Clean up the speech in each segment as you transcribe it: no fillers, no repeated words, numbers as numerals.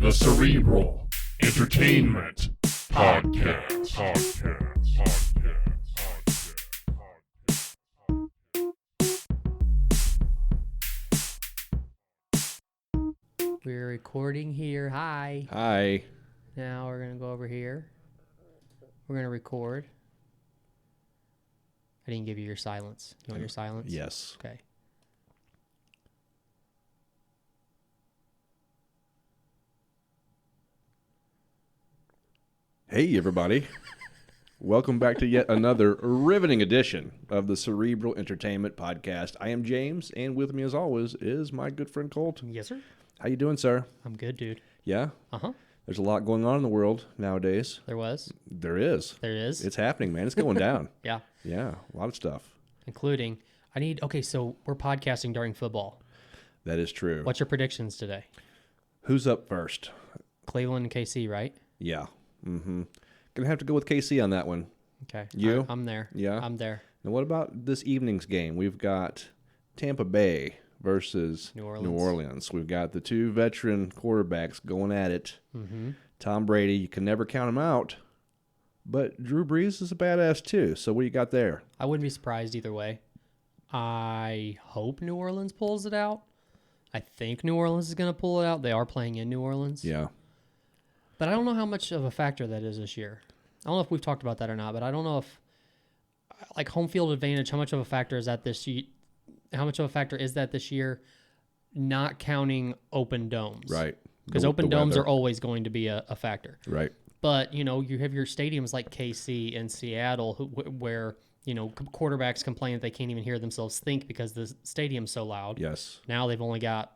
The Cerebral Entertainment Podcast. We're recording here. Hi. Hi. Now we're going to go over here. We're going to record. I didn't give you your silence. You want your silence? Yes. Okay. Hey, everybody. Welcome back to yet another riveting edition of the Cerebral Entertainment Podcast. I am James, and with me, as always, is my good friend Colt. Yes, sir. How you doing, sir? I'm good, dude. Yeah? Uh-huh. There's a lot going on in the world nowadays. There was. There is. There is. It's happening, man. It's going down. Yeah. Yeah, a lot of stuff. Including, okay, so we're podcasting during football. That is true. What's your predictions today? Who's up first? Cleveland and KC, right? Yeah. Mm-hmm. Gonna have to go with KC on that one. Okay. You? I'm there. Yeah? I'm there. Now, what about this evening's game? We've got Tampa Bay versus New Orleans. We've got the two veteran quarterbacks going at it. Mm-hmm. Tom Brady, you can never count him out, but Drew Brees is a badass too. So what do you got there? I wouldn't be surprised either way. I hope New Orleans pulls it out. I think New Orleans is going to pull it out. They are playing in New Orleans. Yeah. But I don't know how much of a factor that is this year. I don't know if we've talked about that or not, but I don't know if, like, home field advantage, how much of a factor is that this year? How much of a factor is that this year, not counting open domes? Right. Because open domes are always going to be a factor. Right. But, you know, you have your stadiums like KC and Seattle where, you know, quarterbacks complain that they can't even hear themselves think because the stadium's so loud. Yes. Now they've only got,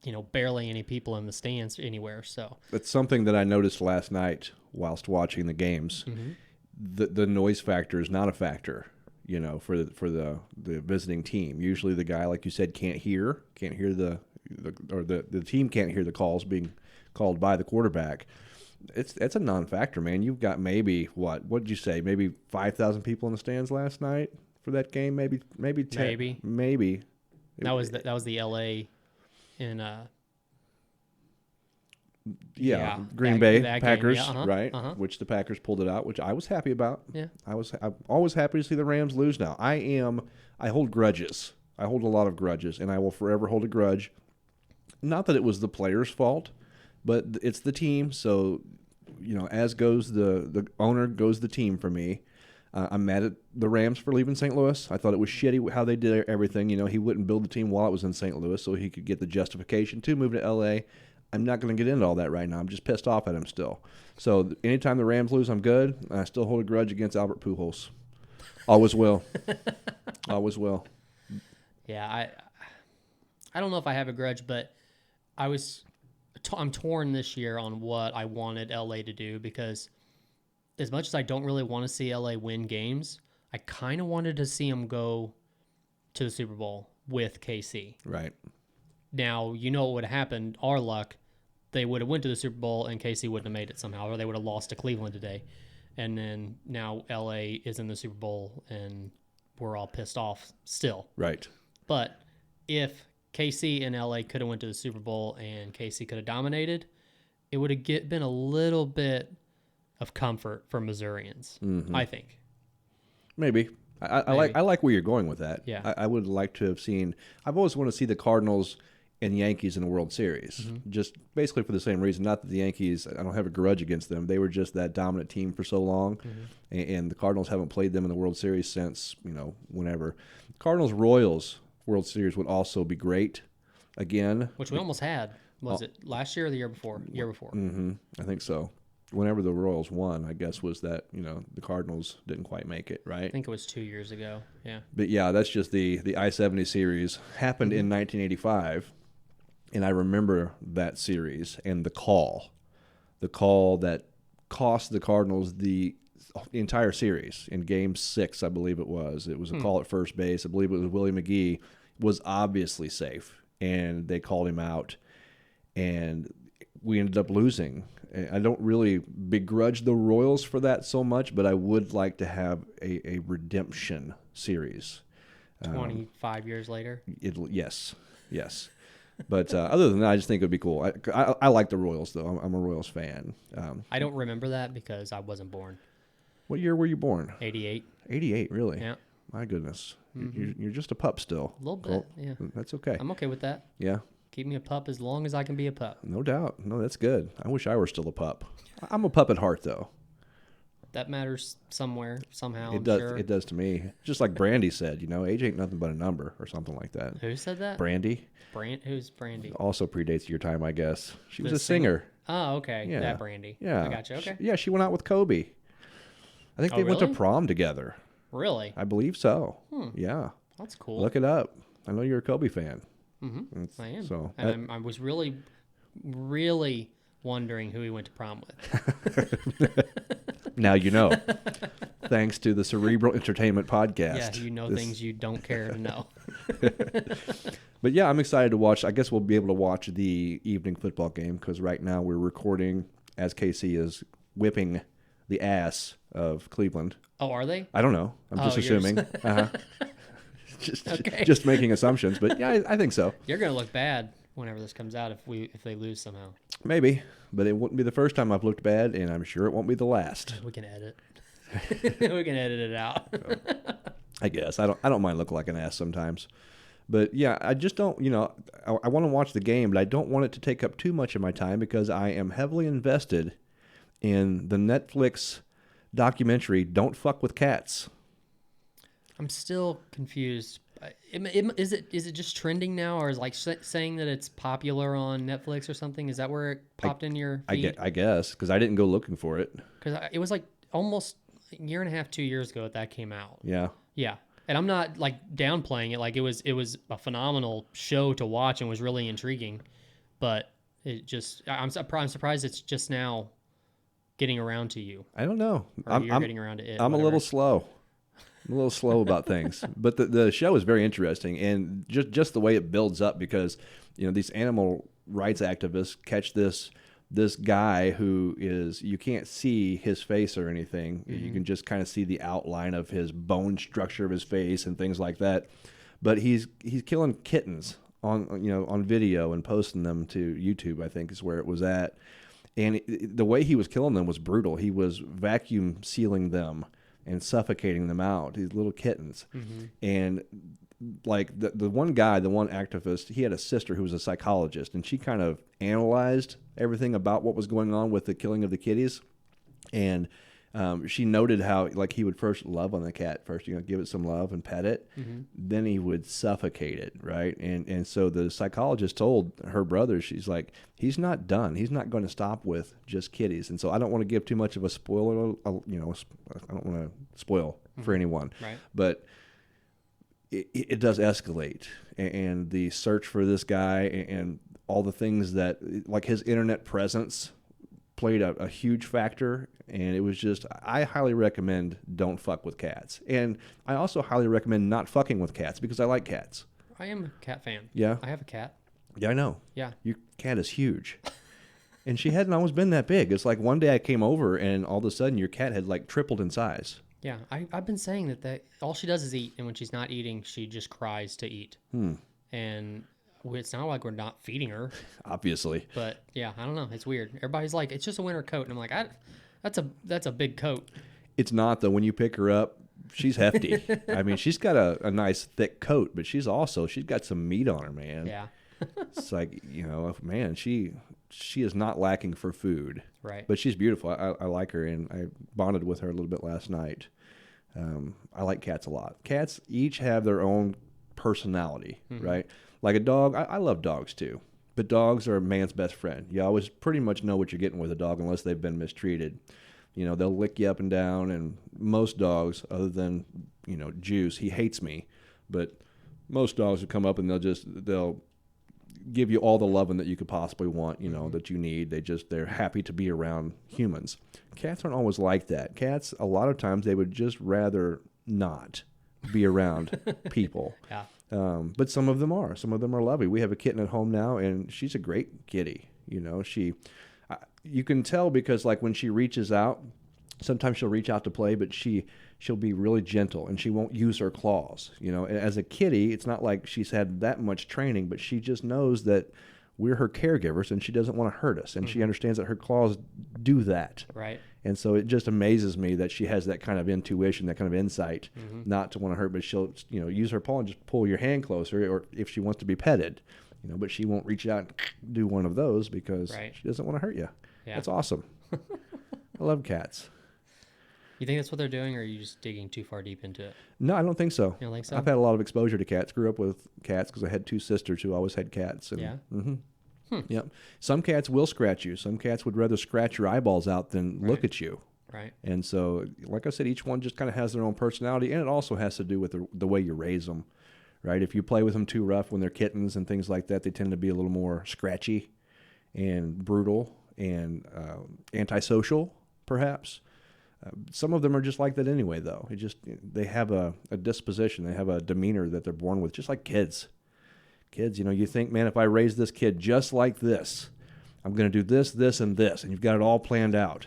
you know, barely any people in the stands anywhere. So That's something that I noticed last night whilst watching the games. Mm-hmm. The noise factor is not a factor, you know, for the visiting team. Usually the guy, like you said, can't hear the team can't hear the calls being called by the quarterback. It's a non-factor, man. You've got maybe what did you say? Maybe 5,000 people in the stands last night for that game. Maybe 10. Maybe. That was the LA in Green Bay that Packers, game. Yeah, right? Uh-huh. Which the Packers pulled it out, which I was happy about. Yeah. I'm always happy to see the Rams lose now. I hold grudges. I hold a lot of grudges, and I will forever hold a grudge. Not that it was the players' fault, but it's the team. So, you know, as goes the owner, goes the team for me. I'm mad at the Rams for leaving St. Louis. I thought it was shitty how they did everything. You know, he wouldn't build the team while it was in St. Louis so he could get the justification to move to L.A. I'm not going to get into all that right now. I'm just pissed off at him still. So anytime the Rams lose, I'm good. I still hold a grudge against Albert Pujols. Always will. Always will. Yeah, I don't know if I have a grudge, but I'm torn this year on what I wanted LA to do because as much as I don't really want to see LA win games, I kind of wanted to see them go to the Super Bowl with KC. Right. Now, you know what would have happened, our luck, they would have went to the Super Bowl and KC wouldn't have made it somehow, or they would have lost to Cleveland today. And then now LA is in the Super Bowl and we're all pissed off still. Right. But if KC and LA could have went to the Super Bowl and KC could have dominated, it would have been a little bit of comfort for Missourians, I think. Maybe. I like where you're going with that. Yeah. I would like to have seen. I've always wanted to see the Cardinals and Yankees in the World Series, just basically for the same reason. Not that the Yankees, I don't have a grudge against them. They were just that dominant team for so long, and the Cardinals haven't played them in the World Series since, you know, whenever. Cardinals-Royals World Series would also be great again. Which we almost had. Was it last year or the year before? Year before. Mm-hmm. I think so. Whenever the Royals won, I guess was that, you know, the Cardinals didn't quite make it, right? I think it was 2 years ago. Yeah. But yeah, that's just the I-70 series happened in 1985, and I remember that series and the call that cost the Cardinals the entire series in Game 6, I believe it was. It was a call at first base. I believe it was Willie McGee was obviously safe, and they called him out, and we ended up losing. I don't really begrudge the Royals for that so much, but I would like to have a redemption series. 25 years later? Yes. But other than that, I just think it would be cool. I like the Royals, though. I'm a Royals fan. I don't remember that because I wasn't born. What year were you born? 88. 88, really? Yeah. My goodness. You're just a pup still. A little bit, Colt. yeah. That's okay. I'm okay with that. Yeah, Keep me a pup as long as I can be a pup. no doubt. No, that's good. I wish I were still a pup. I'm a pup at heart, though. That matters somewhere, somehow, It does. Sure. It does to me. Just like Brandy said, age ain't nothing but a number, or something like that. Who said that? Brandy Who's Brandy? also predates your time, I guess. She was The a singer. Oh, okay. Yeah. That Brandy. Yeah. I got you. Okay. Yeah, she went out with Kobe. I think Oh, they went to really? prom together. Really? I believe so. Yeah. That's cool. Look it up. I know you're a Kobe fan. I am. So And I was really, really wondering who he went to prom with. now you know. Thanks to the Cerebral Entertainment Podcast. Yeah, you know things you don't care to know. But yeah, I'm excited to watch. I guess we'll be able to watch the evening football game because right now we're recording as KC is whipping the ass of Cleveland. Oh, are they? I don't know. I'm just Oh, you're assuming. Okay. Just making assumptions. But yeah, I think so. You're gonna look bad whenever this comes out if they lose somehow. Maybe. But it wouldn't be the first time I've looked bad, and I'm sure it won't be the last. We can edit. We can edit it out. I guess. I don't mind looking like an ass sometimes. But yeah, I just don't, I want to watch the game, but I don't want it to take up too much of my time because I am heavily invested in the Netflix documentary Don't Fuck with Cats. I'm still confused. Is it just trending now, or is like saying that it's popular on Netflix or something? Is that where it popped in your feed? I guess, because I didn't go looking for it. Because it was like almost a year and a half, 2 years ago that came out. Yeah. Yeah, and I'm not like downplaying it. Like it was a phenomenal show to watch and was really intriguing, but it just I'm surprised it's just now getting around to you. I don't know. Or you're getting around to it. I'm whatever. a little slow. I'm a little slow about things. But the show is very interesting, and just the way it builds up because, these animal rights activists catch this guy who is, you can't see his face or anything. Mm-hmm. You can just kind of see the outline of his bone structure of his face and things like that. But he's killing kittens on video and posting them to YouTube, I think is where it was at. And the way he was killing them was brutal. He was vacuum sealing them and suffocating them out, these little kittens. Mm-hmm. And like the one guy, the one activist, he had a sister who was a psychologist, and she kind of analyzed everything about what was going on with the killing of the kitties. And she noted how like he would first love on the cat first, give it some love and pet it. Mm-hmm. Then he would suffocate it, right? And so the psychologist told her brother, she's like, he's not done. He's not going to stop with just kitties. And so I don't want to give too much of a spoiler, I don't want to spoil for anyone. Right. But it does escalate. And the search for this guy and all the things that, like his internet presence played a huge factor, and it was just, I highly recommend Don't Fuck with Cats. And I also highly recommend not fucking with cats because I like cats. I am a cat fan. Yeah? I have a cat. Yeah, I know. Yeah. Your cat is huge. And she hadn't always been that big. It's like one day I came over and all of a sudden your cat had like tripled in size. Yeah, I've been saying that all she does is eat, and when she's not eating, she just cries to eat. And it's not like we're not feeding her. Obviously. But yeah, I don't know. It's weird. Everybody's like, it's just a winter coat, and I'm like, that's a big coat. It's not, though. When you pick her up, she's hefty. I mean, she's got a nice thick coat, but she's got some meat on her, man. Yeah. It's like, man, she is not lacking for food. Right. But she's beautiful. I like her, and I bonded with her a little bit last night. I like cats a lot. Cats each have their own personality, right? Like a dog, I love dogs too. But dogs are a man's best friend. You always pretty much know what you're getting with a dog unless they've been mistreated. They'll lick you up and down, and most dogs, other than, Juice, he hates me. But most dogs will come up and they'll give you all the loving that you could possibly want, that you need. They're happy to be around humans. Cats aren't always like that. Cats, a lot of times, they would just rather not be around people. Yeah. But some of them are. Some of them are lovely. We have a kitten at home now, and she's a great kitty. You can tell because like when she reaches out Sometimes she'll reach out to play, but she'll be really gentle and she won't use her claws. You know, as a kitty, it's not like she's had that much training, but she just knows that we're her caregivers and she doesn't want to hurt us, and she understands that her claws do that. Right. And so it just amazes me that she has that kind of intuition, that kind of insight, not to want to hurt, but she'll, you know, use her paw and just pull your hand closer, or if she wants to be petted, you know, but she won't reach out and do one of those because she doesn't want to hurt you. Yeah. That's awesome. I love cats. You think that's what they're doing, or are you just digging too far deep into it? No, I don't think so. You don't think so? I've had a lot of exposure to cats. Grew up with cats because I had 2 sisters who always had cats. And, Yeah? Yep. Some cats will scratch you. Some cats would rather scratch your eyeballs out than look at you. Right. And so, like I said, each one just kind of has their own personality, and it also has to do with the way you raise them, right? If you play with them too rough when they're kittens and things like that, they tend to be a little more scratchy and brutal and antisocial, perhaps. Some of them are just like that anyway, though. They have a disposition, they have a demeanor that they're born with, just like kids. Kids, you know, you think, man, if I raise this kid just like this, I'm going to do this, this, and this, and you've got it all planned out.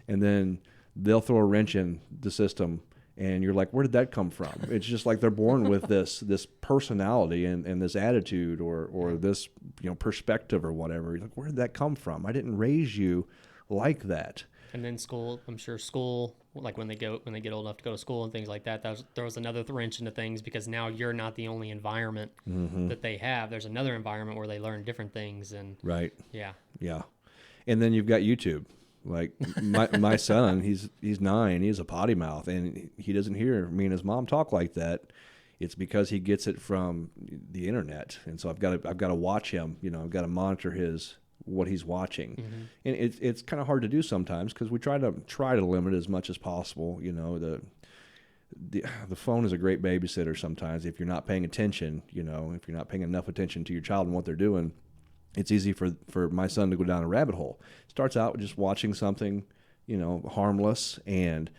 And then they'll throw a wrench in the system, and you're like, where did that come from? It's just like they're born with this personality and this attitude or this, you know, perspective or whatever. You're like, where did that come from? I didn't raise you like that. And then school, I'm sure school, like when they get old enough to go to school and things like that, throws another wrench into things, because now you're not the only environment that they have. There's another environment where they learn different things. And Right. Yeah. Yeah. And then you've got YouTube. Like my son, he's 9. He has a potty mouth, and he doesn't hear me and his mom talk like that. It's because he gets it from the internet, and so I've got to watch him. You know, I've got to monitor what he's watching, and it's kind of hard to do sometimes because we try to limit as much as possible. You know, the phone is a great babysitter sometimes if you're not paying attention. You know, if you're not paying enough attention to your child and what they're doing. It's easy for my son to go down a rabbit hole. Starts out with just watching something, you know, harmless, and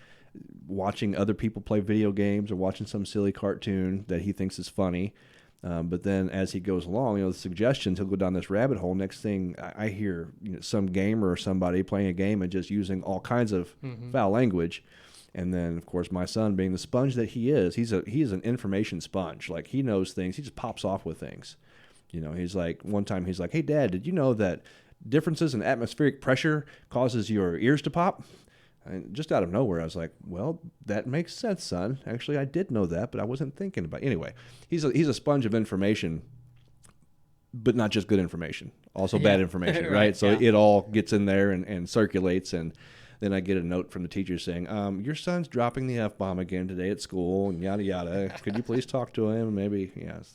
watching other people play video games or watching some silly cartoon that he thinks is funny. But then as he goes along, you know, the suggestions, he'll go down this rabbit hole. Next thing I hear, you know, some gamer or somebody playing a game and just using all kinds of foul language. And then, of course, my son, being the sponge that he is, he's an information sponge. Like, he knows things. He just pops off with things. You know, he's like, one time he's like, hey, Dad, did you know that differences in atmospheric pressure causes your ears to pop? And just out of nowhere, I was like, well, that makes sense, son. Actually, I did know that, but I wasn't thinking about it. Anyway, he's a sponge of information, but not just good information, also bad information, right? So it all gets in there and circulates, and then I get a note from the teacher saying, your son's dropping the F-bomb again today at school, and yada, yada. Could you please talk to him? Maybe,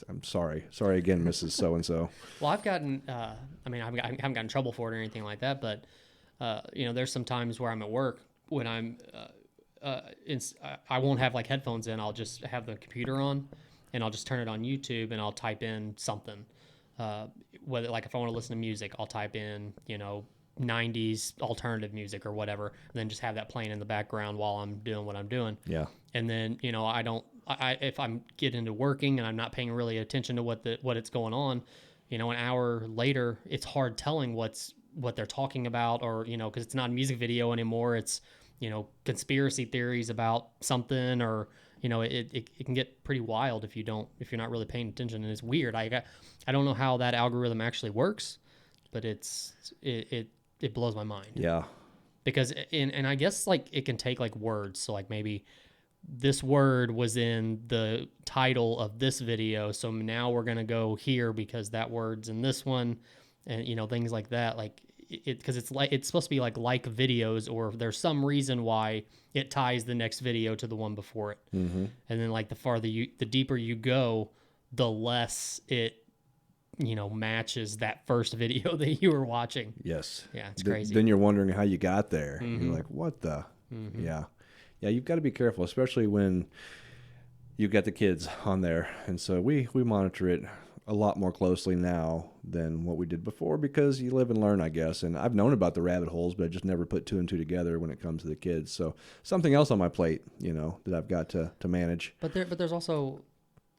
I'm sorry. Sorry again, Mrs. So-and-so. Well, I've gotten, I haven't gotten in trouble for it or anything like that, but, you know, there's some times where I'm at work when I won't have like headphones in. I'll just have the computer on, and I'll just turn it on YouTube, and I'll type in something. Whether, like, if I want to listen to music, I'll type in, you know, 90s alternative music or whatever, and then just have that playing in the background while I'm doing what I'm doing. Yeah. And then, you know, if I'm getting into working and I'm not paying really attention to what it's going on, you know, an hour later, it's hard telling what they're talking about, or, you know, because it's not a music video anymore. It's, you know, conspiracy theories about something, or, you know, it can get pretty wild if you're not really paying attention. And it's weird. I don't know how that algorithm actually works, but it blows my mind. Yeah. Because, and I guess, like, it can take, like, words. So, like, maybe this word was in the title of this video, so now we're going to go here because that word's in this one, and, you know, things like that. Like, because it's supposed to be like videos, or there's some reason why it ties the next video to the one before it. And then, like, the deeper you go, the less it, you know, matches that first video that you were watching. Yes. Yeah, it's crazy. Then you're wondering how you got there. You're like, what the? Yeah. Yeah, you've got to be careful, especially when you've got the kids on there. And so we monitor it a lot more closely now than what we did before, because you live and learn, I guess. And I've known about the rabbit holes, but I just never put 2 and 2 together when it comes to the kids. So something else on my plate, you know, that I've got to manage. But there's also,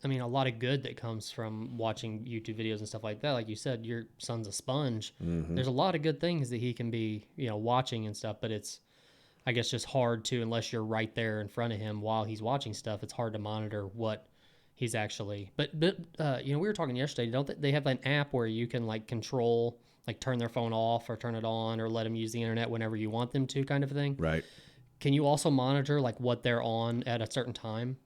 I mean, a lot of good that comes from watching YouTube videos and stuff like that. Like you said, your son's a sponge. There's a lot of good things that he can be, you know, watching and stuff, but it's, I guess just hard to, unless you're right there in front of him while he's watching stuff, it's hard to monitor what he's actually. But we were talking yesterday. Don't they have an app where you can like control, like turn their phone off or turn it on or let them use the internet whenever you want them to, kind of thing? Right. Can you also monitor like what they're on at a certain time?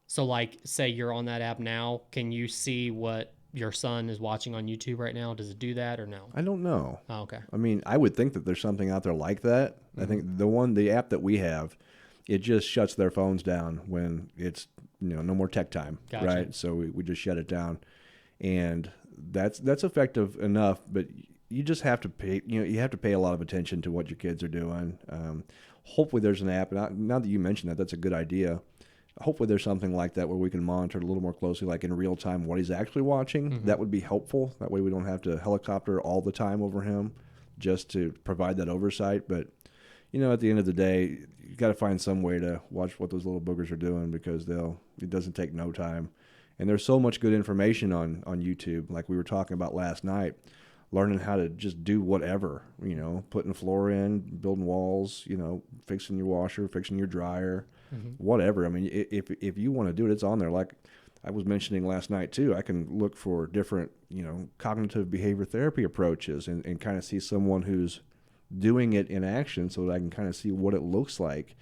So like, say you're on that app now, can you see what your son is watching on YouTube right now? Does it do that or no? I don't know. Oh, okay. I mean, I would think that there's something out there like that. I think the app that we have, it just shuts their phones down when it's no more tech time, Gotcha. right? So we just shut it down, and that's effective enough. But you just have to pay. You have to pay a lot of attention to what your kids are doing. Hopefully, there's an app. Now that you mentioned that, that's a good idea. Hopefully, there's something like that where we can monitor it a little more closely, like in real time, what he's actually watching. That would be helpful. That way, we don't have to helicopter all the time over him just to provide that oversight. But at the end of the day, you got to find some way to watch what those little boogers are doing, because it doesn't take no time. And there's so much good information on YouTube, like we were talking about last night, learning how to just do whatever, putting floor in, building walls, fixing your washer, fixing your dryer, whatever. I mean, if you want to do it, it's on there. Like I was mentioning last night too, I can look for different, cognitive behavior therapy approaches and kind of see someone who's doing it in action so that I can kind of see what it looks like.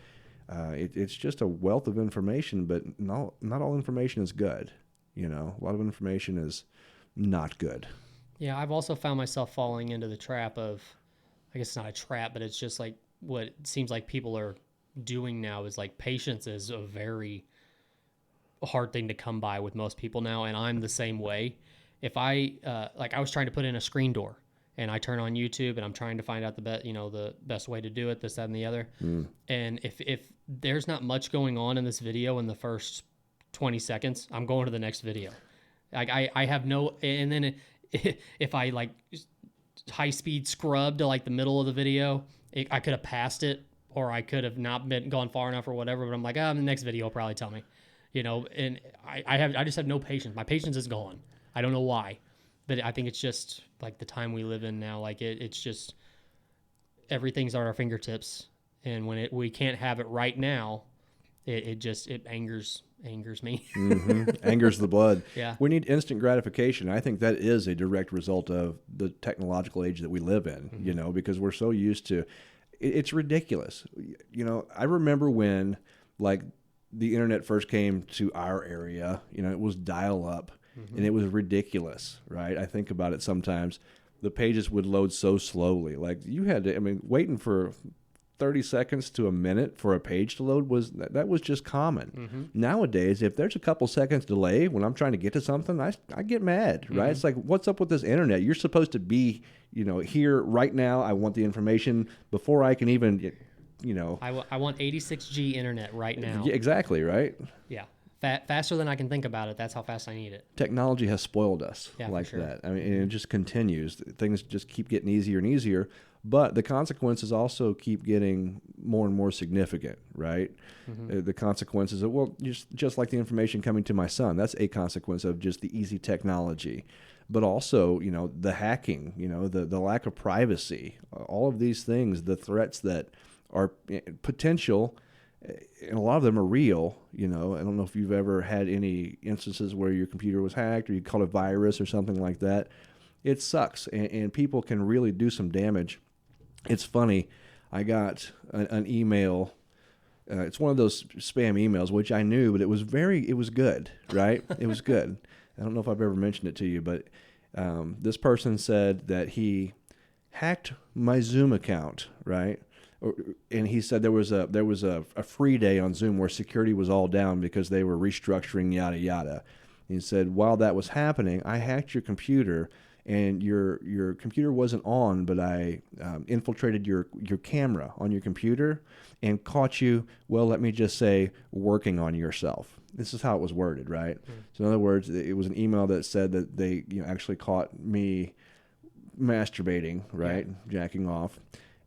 It's just a wealth of information, but not all information is good. A lot of information is not good. Yeah, I've also found myself falling into the trap of, I guess it's not a trap, but it's just like what it seems like people are doing now is like patience is a very hard thing to come by with most people now, and I'm the same way. If I I was trying to put in a screen door, and I turn on YouTube and I'm trying to find out the best way to do it, this, that, and the other. And if there's not much going on in this video in the first 20 seconds, I'm going to the next video. Like I have no, and then if I like high speed scrub to like the middle of the video, I could have passed it, or I could have not gone far enough or whatever, but I'm like, the next video will probably tell me, and I just have no patience. My patience is gone. I don't know why. But I think it's just like the time we live in now. Like it's just everything's at our fingertips, and when we can't have it right now, it angers me. Angers the blood. Yeah, we need instant gratification. I think that is a direct result of the technological age that we live in. Because we're so used to. It's ridiculous. I remember when like the internet first came to our area. It was dial up. And it was ridiculous, right? I think about it sometimes. The pages would load so slowly. Like you had to, waiting for 30 seconds to a minute for a page to load was just common. Nowadays, if there's a couple seconds delay when I'm trying to get to something, I get mad, right? It's like, what's up with this internet? You're supposed to be, here right now. I want the information before I can even, I want 86G internet right now. Yeah, exactly, right? Yeah. Faster than I can think about it. That's how fast I need it. Technology has spoiled us like sure. that. And it just continues. Things just keep getting easier and easier, but the consequences also keep getting more and more significant, right? The consequences of, just like the information coming to my son, that's a consequence of just the easy technology. But also, the hacking, the lack of privacy, all of these things, the threats that are potential, and a lot of them are real. I don't know if you've ever had any instances where your computer was hacked or you caught a virus or something like that. It sucks, and people can really do some damage. It's funny. I got an email. It's one of those spam emails, which I knew, but it was good, right? It was good. I don't know if I've ever mentioned it to you, but this person said that he hacked my Zoom account, right? And he said there was a free day on Zoom where security was all down because they were restructuring, yada yada. He said, while that was happening, I hacked your computer, and your computer wasn't on, but I infiltrated your camera on your computer and caught you, well, let me just say, working on yourself. This is how it was worded, right? So in other words, it was an email that said that they actually caught me masturbating, right, jacking off.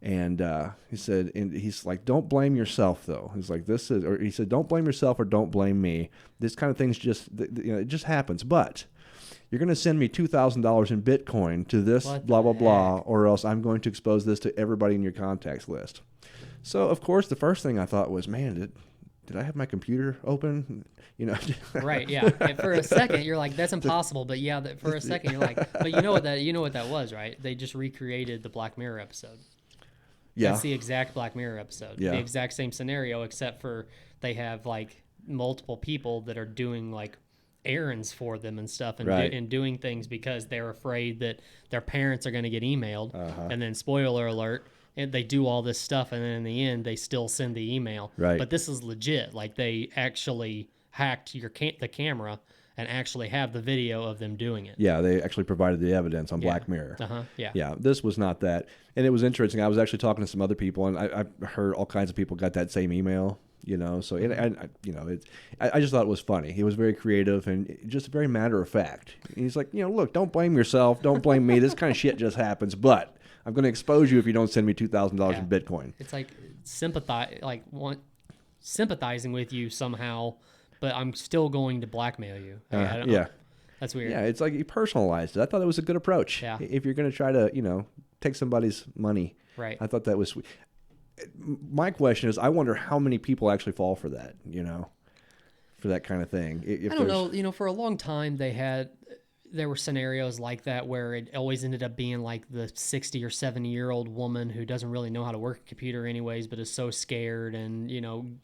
And he said, and he's like, don't blame yourself, though. He's like, he said, don't blame yourself or don't blame me. This kind of thing's just, it just happens. But you're going to send me $2,000 in Bitcoin to this blah, blah, blah, or else I'm going to expose this to everybody in your contacts list. So of course the first thing I thought was, man, did I have my computer open? You know, Right, yeah. And for a second, you're like, that's impossible. But yeah, for a second, you're like, but you know what that was, right? They just recreated the Black Mirror episode. yeah, That's the exact Black Mirror episode. Yeah. The exact same scenario, except for they have like multiple people that are doing like errands for them and stuff, and, Right. and doing things because they're afraid that their parents are going to get emailed. Uh-huh. And then, spoiler alert, and they do all this stuff, and then in the end, they still send the email. Right. But this is legit. Like, they actually hacked the camera and actually have the video of them doing it. yeah, they actually provided the evidence on Black Mirror. Yeah. Yeah, this was not that. And it was interesting. I was actually talking to some other people, and I've heard all kinds of people got that same email, you know. So, I just thought it was funny. He was very creative and just very matter of fact. He's like, look, don't blame yourself. Don't blame me. This kind of shit just happens. But I'm going to expose you if you don't send me $2,000 in Bitcoin. It's like sympathizing with you somehow, but I'm still going to blackmail you. I don't know. That's weird. Yeah, it's like he personalized it. I thought it was a good approach. Yeah. If you're going to try to, take somebody's money. Right. I thought that was sweet. My question is, I wonder how many people actually fall for that, for that kind of thing. If I don't know. For a long time, there were scenarios like that where it always ended up being like the 60 or 70-year-old woman who doesn't really know how to work a computer anyways, but is so scared and,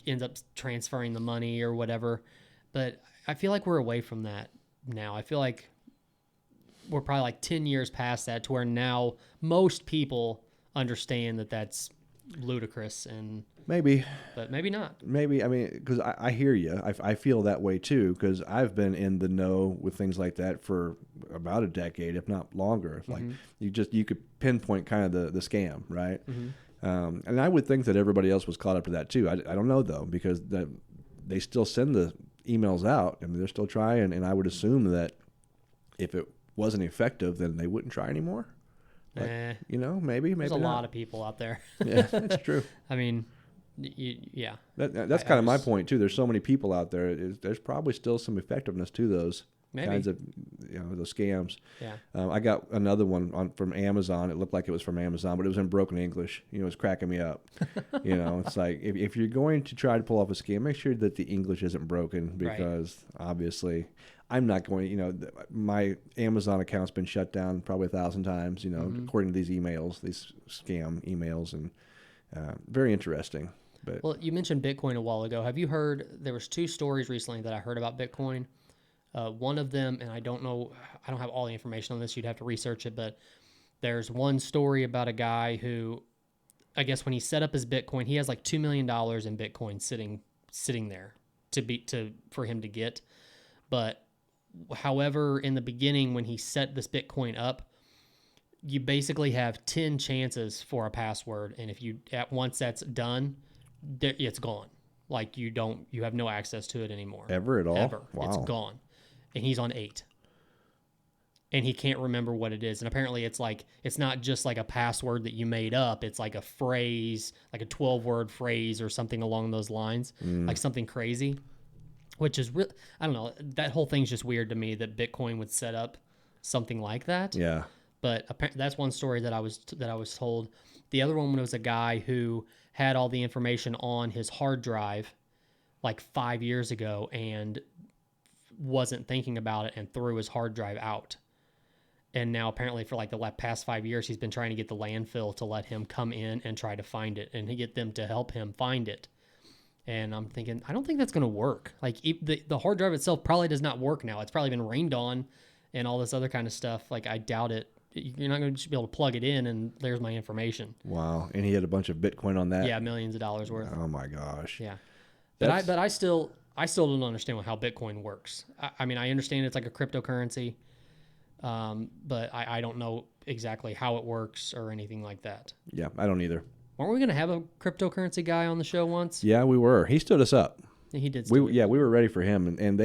ends up transferring the money or whatever. But I feel like we're away from that now. I feel like we're probably like 10 years past that, to where now most people understand that that's ludicrous, but maybe not. Maybe, I mean, because I hear you. I feel that way too, because I've been in the know with things like that for about a decade, if not longer. Like you could pinpoint kind of the scam, right? And I would think that everybody else was caught up to that too. I don't know though, because they still send the emails out and they're still trying. And I would assume that if it wasn't effective, then they wouldn't try anymore. Like, maybe There's a not. lot of people out there. Yeah, that's true. I mean, yeah. That's kind of my point too. There's so many people out there. There's probably still some effectiveness to those kinds of, those scams. Yeah. I got another one from Amazon. It looked like it was from Amazon, but it was in broken English. It was cracking me up. It's like if you're going to try to pull off a scam, make sure that the English isn't broken, because obviously I'm not going. My Amazon account's been shut down probably 1,000 times. According to these emails, these scam emails, and very interesting. But well, you mentioned Bitcoin a while ago. Have you heard? There was 2 stories recently that I heard about Bitcoin. One of them, and I don't have all the information on this. You'd have to research it, but there's one story about a guy who, I guess when he set up his Bitcoin, he has like $2 million in Bitcoin sitting there for him to get. But however, in the beginning, when he set this Bitcoin up, you basically have 10 chances for a password, and if once that's done, it's gone. Like you have no access to it anymore. Ever at all? Ever. Wow. It's gone. And he's on 8. And he can't remember what it is. And apparently it's not just like a password that you made up. It's like a phrase, like a 12-word phrase or something along those lines, like something crazy, which is really, I don't know. That whole thing's just weird to me that Bitcoin would set up something like that. Yeah. But that's one story that I was told. The other one was a guy who had all the information on his hard drive like 5 years ago and wasn't thinking about it and threw his hard drive out. And now apparently for like the past 5 years, he's been trying to get the landfill to let him come in and try to find it and get them to help him find it. And I'm thinking, I don't think that's going to work. Like the hard drive itself probably does not work now. It's probably been rained on and all this other kind of stuff. Like I doubt it. You're not going to just be able to plug it in and there's my information. Wow. And he had a bunch of Bitcoin on that? Yeah, millions of dollars worth. Oh my gosh. Yeah. But I still don't understand how Bitcoin works. I mean, I understand it's like a cryptocurrency, but I don't know exactly how it works or anything like that. Yeah, I don't either. Weren't we going to have a cryptocurrency guy on the show once? Yeah, we were. He stood us up. He did. We were ready for him, and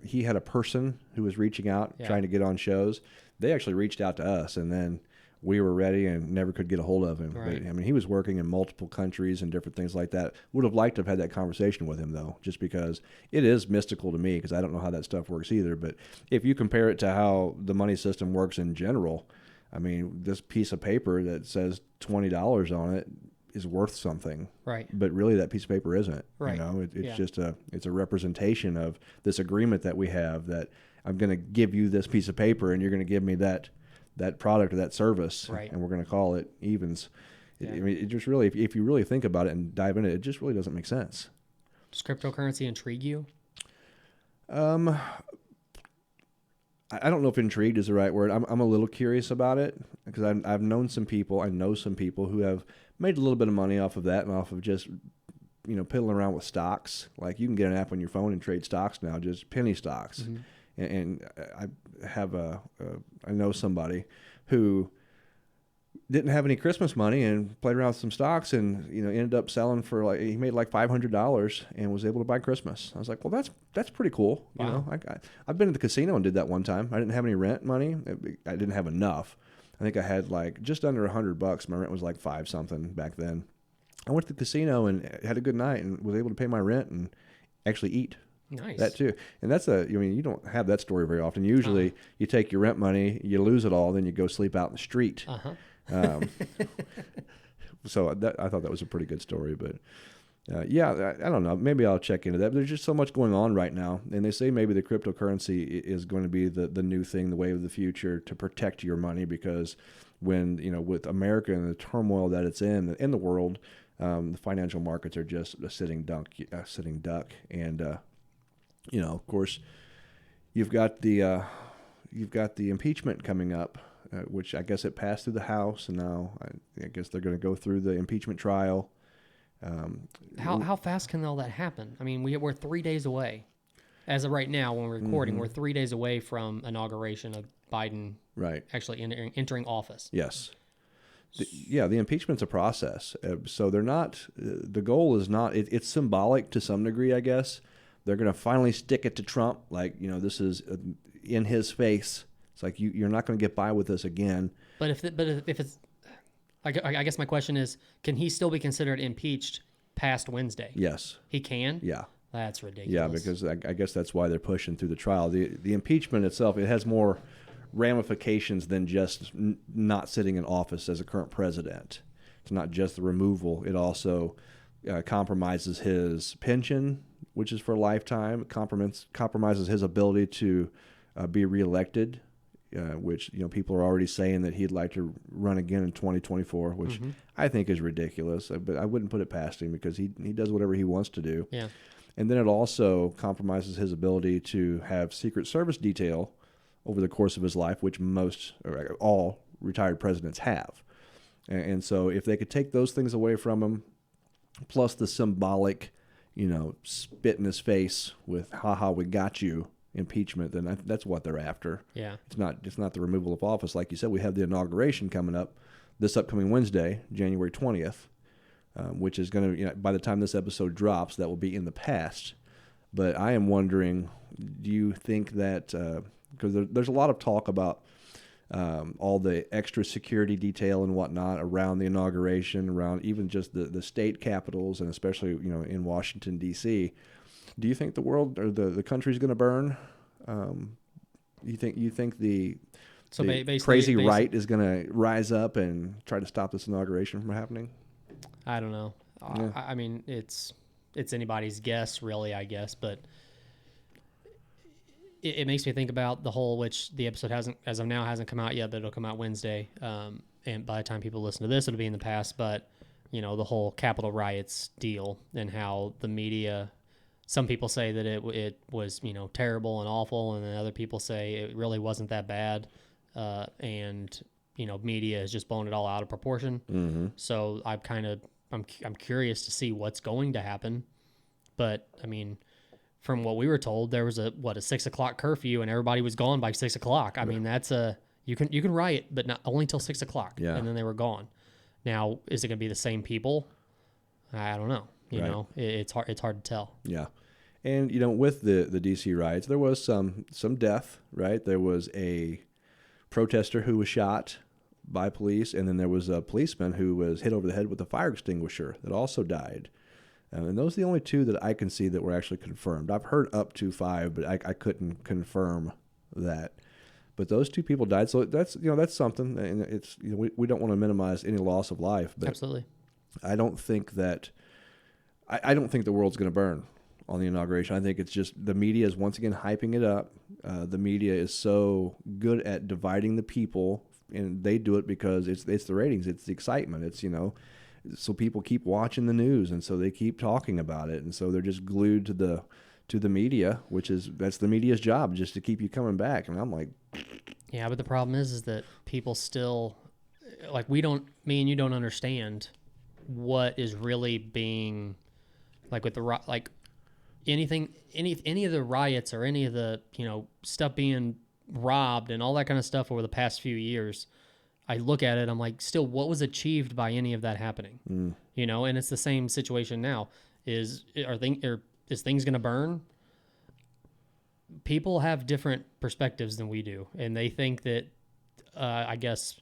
he had a person who was reaching out, trying to get on shows. They actually reached out to us, and then we were ready and never could get a hold of him. Right. But, I mean, he was working in multiple countries and different things like that. Would have liked to have had that conversation with him, though, just because it is mystical to me, because I don't know how that stuff works either. But if you compare it to how the money system works in general, I mean, this piece of paper that says $20 on it is worth something. Right. But really that piece of paper isn't. Right. You know, it's Yeah. just it's a representation of this agreement that we have, that I'm going to give you this piece of paper and you're going to give me that product or that service. Right. And we're going to call it evens. Yeah. I mean, it just really, if you really think about it and dive into it, it just really doesn't make sense. Does cryptocurrency intrigue you? I don't know if intrigued is the right word. I'm a little curious about it because I've known some people. I know some people who have made a little bit of money off of that and off of just, piddling around with stocks. Like you can get an app on your phone and trade stocks now, just penny stocks. Mm-hmm. And I have I know somebody who didn't have any Christmas money and played around with some stocks and ended up selling for he made like $500 and was able to buy Christmas. I was like, well, that's pretty cool. Wow. I've been to the casino and did that one time. I didn't have any rent money. I didn't have enough. I think I had like just under $100. My rent was like $5 something back then. I went to the casino and had a good night and was able to pay my rent and actually eat. Nice. That too. And that's you don't have that story very often. Usually you take your rent money, you lose it all, then you go sleep out in the street. Uh-huh. So I thought that was a pretty good story, but I don't know. Maybe I'll check into that. But there's just so much going on right now, and they say maybe the cryptocurrency is going to be the new thing, the wave of the future to protect your money, because when with America and the turmoil that it's in the world, the financial markets are just a sitting duck, and of course, you've got the impeachment coming up. Which I guess it passed through the House, and now I guess they're going to go through the impeachment trial. How fast can all that happen? I mean, we're 3 days away. As of right now, when we're recording, Mm-hmm. we're 3 days away from inauguration of Biden actually entering office. Yes. The impeachment's a process. So they're not, the goal is not, it's symbolic to some degree, I guess. They're going to finally stick it to Trump. This is in his face. It's like you're not going to get by with this again. But if it's, I guess my question is, can he still be considered impeached past Wednesday? Yes. He can? Yeah. That's ridiculous. Yeah, because I guess that's why they're pushing through the trial. The impeachment itself, it has more ramifications than just not sitting in office as a current president. It's not just the removal. It also compromises his pension, which is for a lifetime. It compromises his ability to be reelected. Which people are already saying that he'd like to run again in 2024, which I think is ridiculous. But I wouldn't put it past him because he does whatever he wants to do. Yeah. And then it also compromises his ability to have Secret Service detail over the course of his life, which most or all retired presidents have. And so if they could take those things away from him, plus the symbolic, spit in his face with "ha we got you" impeachment, then that's what they're after. Yeah. It's not the removal of office. Like you said, we have the inauguration coming up this upcoming Wednesday, January 20th, which is going to, by the time this episode drops, that will be in the past. But I am wondering, do you think that, because there's a lot of talk about all the extra security detail and whatnot around the inauguration, around even just the state capitals, and especially, in Washington, D.C., do you think the world or the country's going to burn? You think the crazy right is going to rise up and try to stop this inauguration from happening? I don't know. Yeah. I mean, it's anybody's guess, really, I guess. But it makes me think about the whole, which the episode as of now hasn't come out yet, but it'll come out Wednesday. And by the time people listen to this, it'll be in the past. But the whole Capitol riots deal and how the media. Some people say that it was terrible and awful, and then other people say it really wasn't that bad, and media has just blown it all out of proportion. Mm-hmm. So I'm curious to see what's going to happen, but I mean, from what we were told, there was a 6 o'clock curfew and everybody was gone by 6 o'clock. I mean, that's you can riot, but not only till 6 o'clock, and then they were gone. Now, is it going to be the same people? I don't know. It's hard to tell. Yeah. And, with the D.C. riots, there was some death, right? There was a protester who was shot by police, and then there was a policeman who was hit over the head with a fire extinguisher that also died. And those are the only two that I can see that were actually confirmed. I've heard up to 5, but I couldn't confirm that. But those 2 people died, so that's something, and it's we don't want to minimize any loss of life, but absolutely. I don't think that I don't think the world's going to burn on the inauguration. I think it's just the media is once again hyping it up. The media is so good at dividing the people, and they do it because it's the ratings, it's the excitement, it's so people keep watching the news, and so they keep talking about it, and so they're just glued to the media, that's the media's job, just to keep you coming back. And I'm like, yeah, but the problem is that people still like me and you don't understand what is really being like with like anything, any of the riots or any of the stuff being robbed and all that kind of stuff over the past few years. I look at it, I'm like, still, what was achieved by any of that happening? And it's the same situation now. Is things going to burn? People have different perspectives than we do, and they think that I guess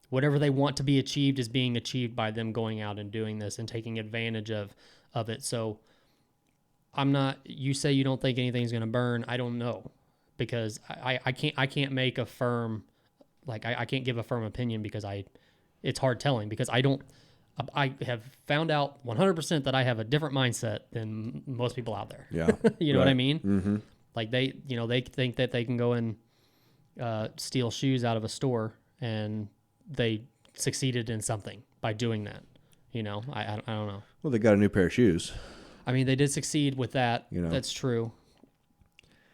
whatever they want to be achieved is being achieved by them going out and doing this and taking advantage of it. So you say you don't think anything's going to burn. I don't know, because I can't make a firm, I can't give a firm opinion, because it's hard telling, because I have found out 100% that I have a different mindset than most people out there. yeah. You know right. what I mean? Mm-hmm. Like they think that they can go and steal shoes out of a store, and they succeeded in something by doing that. I don't know. Well, they got a new pair of shoes. I mean, they did succeed with that. That's true.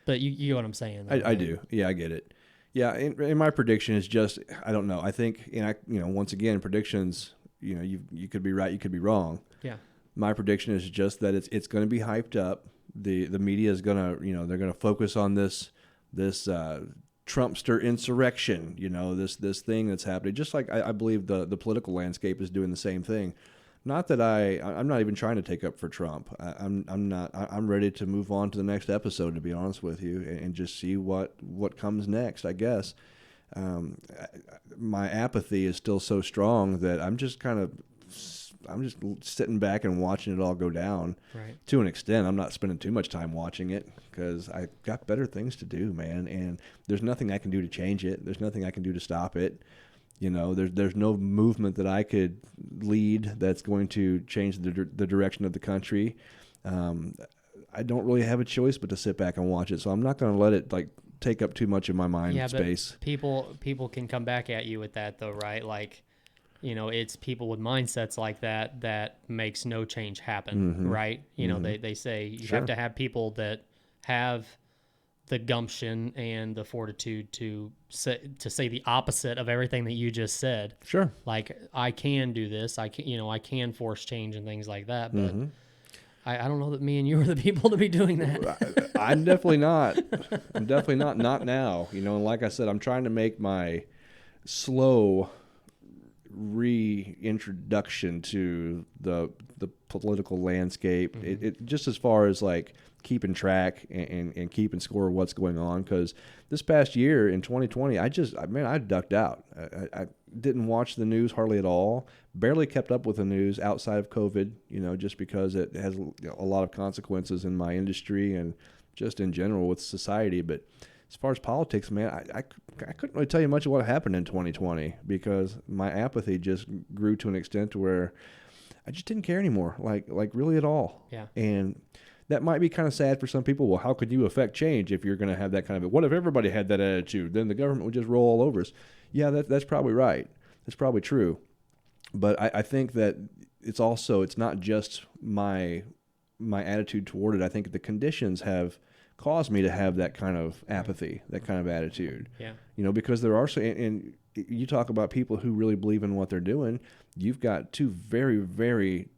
But you know what I'm saying. Though, I right? do. Yeah, I get it. Yeah, and my prediction is just, I don't know. I think, once again, predictions, you could be right, you could be wrong. Yeah. My prediction is just that it's going to be hyped up. The media is going to, they're going to focus on this Trumpster insurrection, this thing that's happening. Just like I believe the political landscape is doing the same thing. Not that I'm not even trying to take up for Trump. I'm not. I'm ready to move on to the next episode, to be honest with you, and just see what comes next. I guess my apathy is still so strong that I'm just sitting back and watching it all go down. Right. To an extent, I'm not spending too much time watching it because I've got better things to do, man. And there's nothing I can do to change it. There's nothing I can do to stop it. There's no movement that I could lead that's going to change the direction of the country. I don't really have a choice but to sit back and watch it. So I'm not going to let it take up too much of my mind space. But people can come back at you with that though, right? Like, it's people with mindsets like that makes no change happen, Mm-hmm. right? They say you have to have people that have the gumption and the fortitude to say the opposite of everything that you just said. Sure. Like, I can do this. I can force change and things like that. But I don't know that me and you are the people to be doing that. I'm definitely not. I'm definitely not. Not now. And like I said, I'm trying to make my slow reintroduction to the political landscape. Mm-hmm. It just as far as keeping track and keeping score of what's going on, because this past year in 2020 I ducked out. I didn't watch the news hardly at all, barely kept up with the news outside of COVID, just because it has a lot of consequences in my industry and just in general with society. But as far as politics, man, I couldn't really tell you much of what happened in 2020 because my apathy just grew to an extent to where I just didn't care anymore, like really at all. Yeah. And that might be kind of sad for some people. Well, how could you affect change if you're going to have that kind of what if everybody had that attitude? Then the government would just roll all over us. Yeah, that's probably right. That's probably true. But I think that it's not just my attitude toward it. I think the conditions have caused me to have that kind of apathy, that kind of attitude. Yeah. Because there are and you talk about people who really believe in what they're doing. You've got two very, very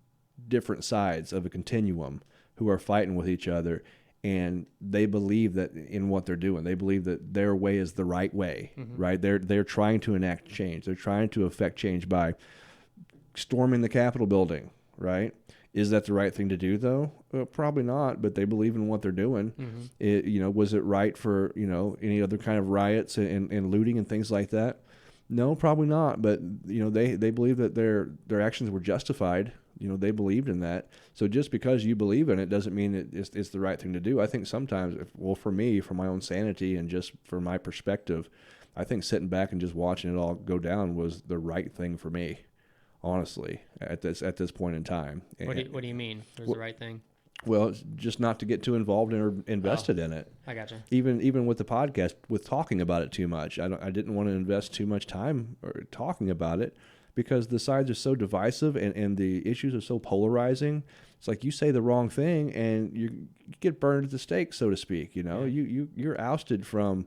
different sides of a continuum who are fighting with each other, and they believe that in what they're doing. They believe that their way is the right way, mm-hmm. right? They're trying to enact change. They're trying to affect change by storming the Capitol building, right? Is that the right thing to do, though? Probably not, but they believe in what they're doing. Mm-hmm. Was it right for, any other kind of riots and looting and things like that? No, probably not, but, they believe that their actions were justified. They believed in that. So just because you believe in it doesn't mean it's the right thing to do. I think sometimes, for me, for my own sanity and just for my perspective, I think sitting back and just watching it all go down was the right thing for me. honestly, at this point in time. What do you mean? There's the right thing. Well, it's just not to get too involved in or invested in it. I gotcha. Even with the podcast, with talking about it too much, I didn't want to invest too much time talking about it because the sides are so divisive and the issues are so polarizing. It's like you say the wrong thing and you get burned at the stake, so to speak. Yeah. You're ousted from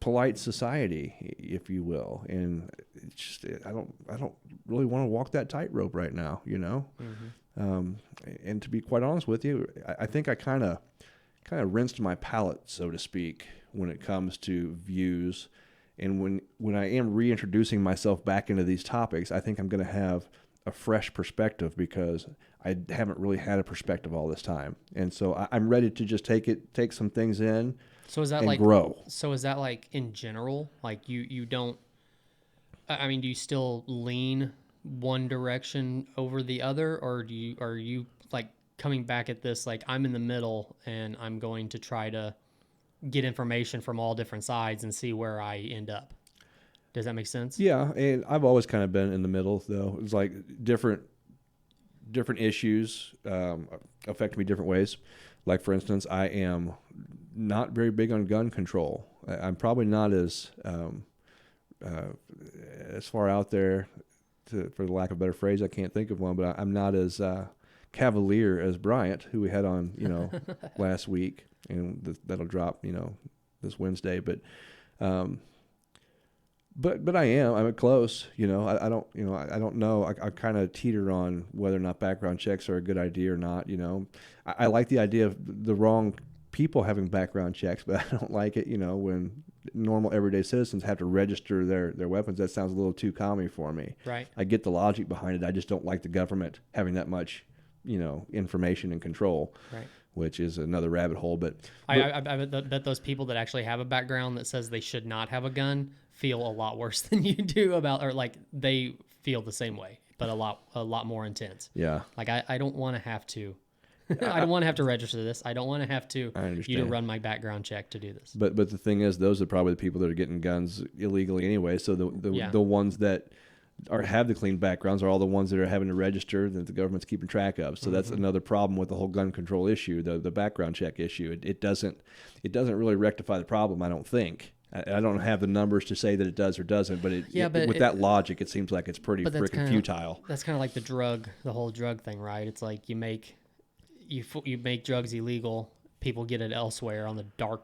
polite society, if you will, and it's just I don't really want to walk that tightrope right now. And to be quite honest with you, I think I kind of rinsed my palate, so to speak, when it comes to views. And when I am reintroducing myself back into these topics, I think I'm going to have a fresh perspective because I haven't really had a perspective all this time. And so I'm ready to just take some things in So is that and like grow. So is that like in general? Like you don't. I mean, do you still lean one direction over the other, or are you like coming back at this like I'm in the middle and I'm going to try to get information from all different sides and see where I end up? Does that make sense? Yeah, and I've always kind of been in the middle, though. It's like different issues affect me different ways. Like, for instance, I am not very big on gun control. I'm probably not as far out there, for the lack of a better phrase. I can't think of one, but I'm not as cavalier as Bryant, who we had on, last week, and that'll drop, this Wednesday. But I am. I'm close. I don't know. I kind of teeter on whether or not background checks are a good idea or not. I like the idea of the wrong people having background checks, but I don't like it. When normal everyday citizens have to register their weapons, that sounds a little too commie for me. Right. I get the logic behind it. I just don't like the government having that much, information and control. Right. Which is another rabbit hole. But I bet those people that actually have a background that says they should not have a gun feel a lot worse than you do or like they feel the same way, but a lot more intense. Yeah. Like I don't want to have to. I don't want to have to register this. I don't want to have to you to run my background check to do this. But the thing is, those are probably the people that are getting guns illegally anyway. So the ones that have the clean backgrounds are all the ones that are having to register that the government's keeping track of. So that's another problem with the whole gun control issue, the background check issue. It doesn't really rectify the problem, I don't think. I don't have the numbers to say that it does or doesn't, but with that logic, it seems like it's pretty freaking futile. That's kind of like the whole drug thing, right? It's like you make drugs illegal, people get it elsewhere on the dark,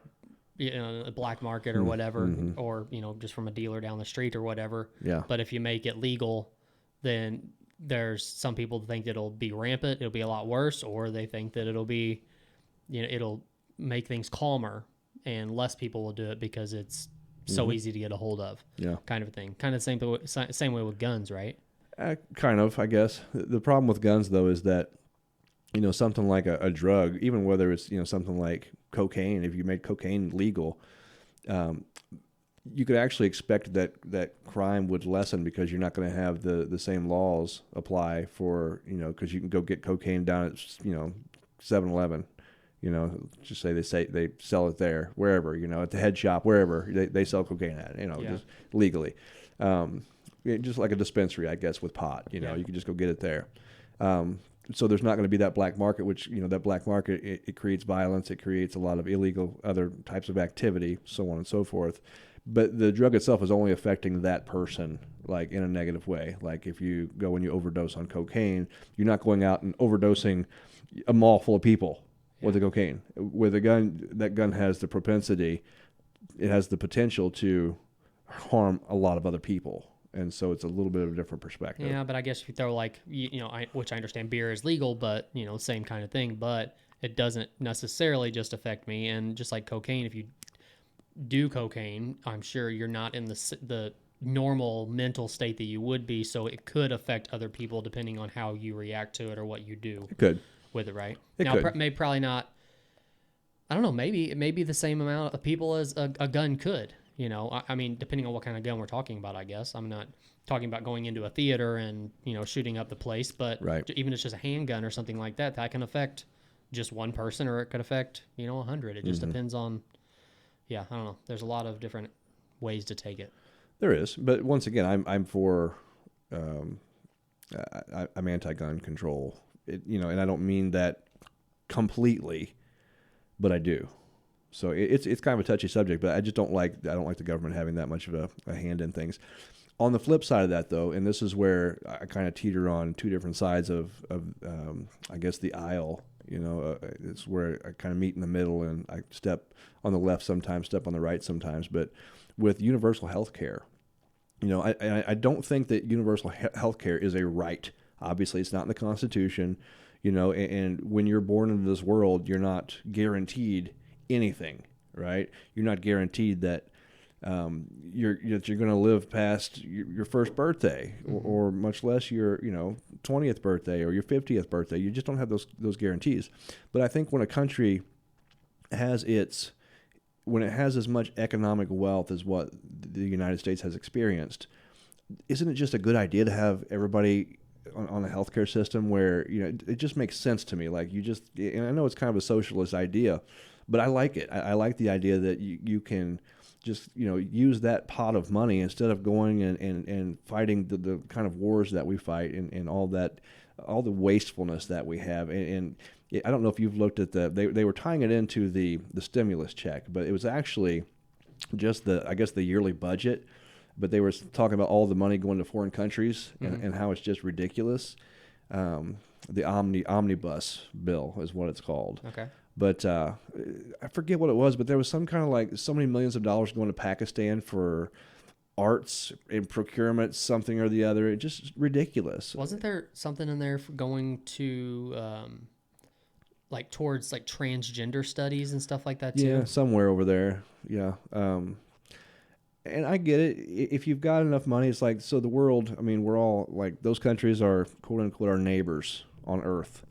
black market or whatever, or just from a dealer down the street or whatever. Yeah. But if you make it legal, then there's some people that think it'll be rampant, it'll be a lot worse, or they think that it'll be, it'll make things calmer and less people will do it because it's so easy to get a hold of. Yeah. Kind of thing. Kind of the same way with guns, right? Kind of, I guess. The problem with guns though is that something like a drug, even whether it's, something like cocaine, if you made cocaine legal, you could actually expect that crime would lessen because you're not going to have the same laws apply for, because you can go get cocaine down at, 7-Eleven, just say they sell it there, wherever, at the head shop, wherever they sell cocaine at, just legally. Just like a dispensary, I guess, with pot, you can just go get it there. So there's not going to be that black market, which, that black market, it creates violence. It creates a lot of illegal other types of activity, so on and so forth. But the drug itself is only affecting that person, like in a negative way. Like if you go and you overdose on cocaine, you're not going out and overdosing a mall full of people with the cocaine. With a gun, that gun has the propensity, it has the potential to harm a lot of other people. And so it's a little bit of a different perspective. Yeah, but I guess if you throw like, which I understand beer is legal, but, same kind of thing. But it doesn't necessarily just affect me. And just like cocaine, if you do cocaine, I'm sure you're not in the normal mental state that you would be. So it could affect other people depending on how you react to it or what you do with it, right? Probably not. I don't know. Maybe it may be the same amount of people as a gun could. I mean, depending on what kind of gun we're talking about, I guess. I'm not talking about going into a theater and, shooting up the place, but even if it's just a handgun or something like that, that can affect just one person or it could affect, 100. It just depends on, I don't know. There's a lot of different ways to take it. There is. But once again, I'm for I'm anti-gun control. And I don't mean that completely, but I do. So it's kind of a touchy subject, but I don't like the government having that much of a hand in things. On the flip side of that, though, and this is where I kind of teeter on two different sides of I guess the aisle. It's where I kind of meet in the middle, and I step on the left sometimes, step on the right sometimes. But with universal health care, I don't think that universal health care is a right. Obviously, it's not in the Constitution. And when you're born into this world, you're not guaranteed anything, right? You're not guaranteed that you're going to live past your first birthday, or much less your 20th birthday or your 50th birthday. You just don't have those guarantees. But I think when a country has when it has as much economic wealth as what the United States has experienced, isn't it just a good idea to have everybody on a healthcare system where it just makes sense to me? Like and I know it's kind of a socialist idea, but I like it. I like the idea that you can just use that pot of money instead of going and fighting the kind of wars that we fight and all the wastefulness that we have. And I don't know if you've looked at they were tying it into the stimulus check, but it was actually just the yearly budget. But they were talking about all the money going to foreign countries and how it's just ridiculous. The omnibus bill is what it's called. Okay. But I forget what it was, but there was some kind of like so many millions of dollars going to Pakistan for arts and procurement, something or the other. It's just ridiculous. Wasn't there something in there for going to towards transgender studies and stuff like that too? Yeah, somewhere over there. Yeah. And I get it. If you've got enough money, it's like, so the world, I mean, we're all like, those countries are quote unquote our neighbors on Earth.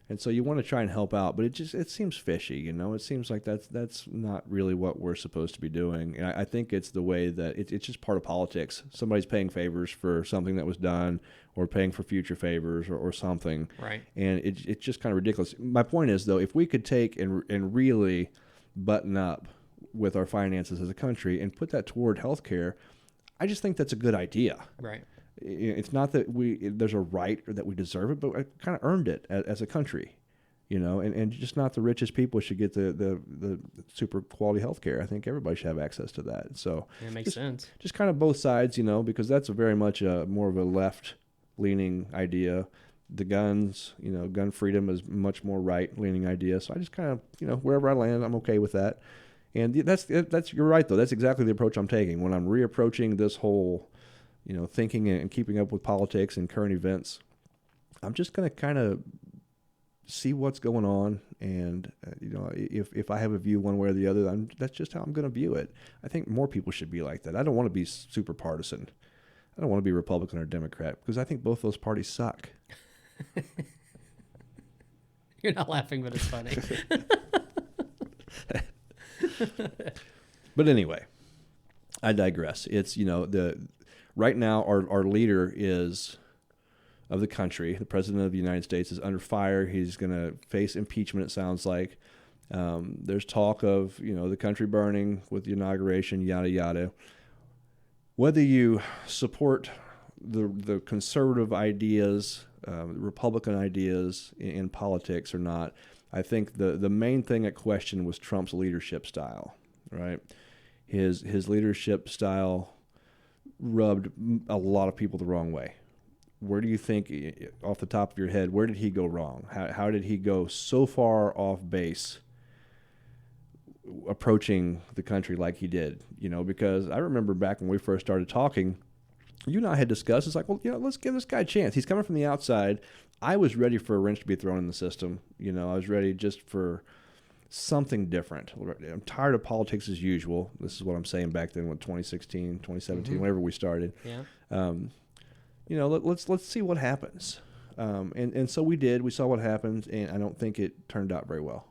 And so you want to try and help out, but it seems fishy, It seems like that's not really what we're supposed to be doing. And I think it's the way that it's just part of politics. Somebody's paying favors for something that was done, or paying for future favors or something. Right. And it's just kind of ridiculous. My point is, though, if we could take and really button up with our finances as a country and put that toward healthcare, I just think that's a good idea. Right. It's not that there's a right or that we deserve it, but I kind of earned it as a country, and just not the richest people should get the super quality healthcare. I think everybody should have access to that. So it makes sense. Just kind of both sides, because that's very much more of a left leaning idea. The guns, gun freedom is much more right leaning idea. So I just kind of, wherever I land, I'm okay with that. And that's you're right though. That's exactly the approach I'm taking when I'm reapproaching this whole, thinking and keeping up with politics and current events. I'm just going to kind of see what's going on, and if I have a view one way or the other, that's just how I'm going to view it. I think more people should be like that. I don't want to be super partisan. I don't want to be Republican or Democrat because I think both those parties suck. You're not laughing, but it's funny. But anyway, I digress. It's right now our leader of the country, the president of the United States, is under fire. He's going to face impeachment, it sounds like. There's talk of the country burning with the inauguration, yada yada. Whether you support the conservative ideas, Republican ideas in politics or not, I think the main thing at question was Trump's leadership style, right? His leadership style rubbed a lot of people the wrong way. Where do you think, off the top of your head, where did he go wrong? How did he go so far off base approaching the country like he did? Because I remember back when we first started talking, you and I had discussed, it's like, well, let's give this guy a chance. He's coming from the outside. I was ready for a wrench to be thrown in the system. I was ready just for something different. I'm tired of politics as usual. This is what I'm saying back then, 2016, 2017, whenever we started. Yeah. Let's see what happens. And so we did. We saw what happened, and I don't think it turned out very well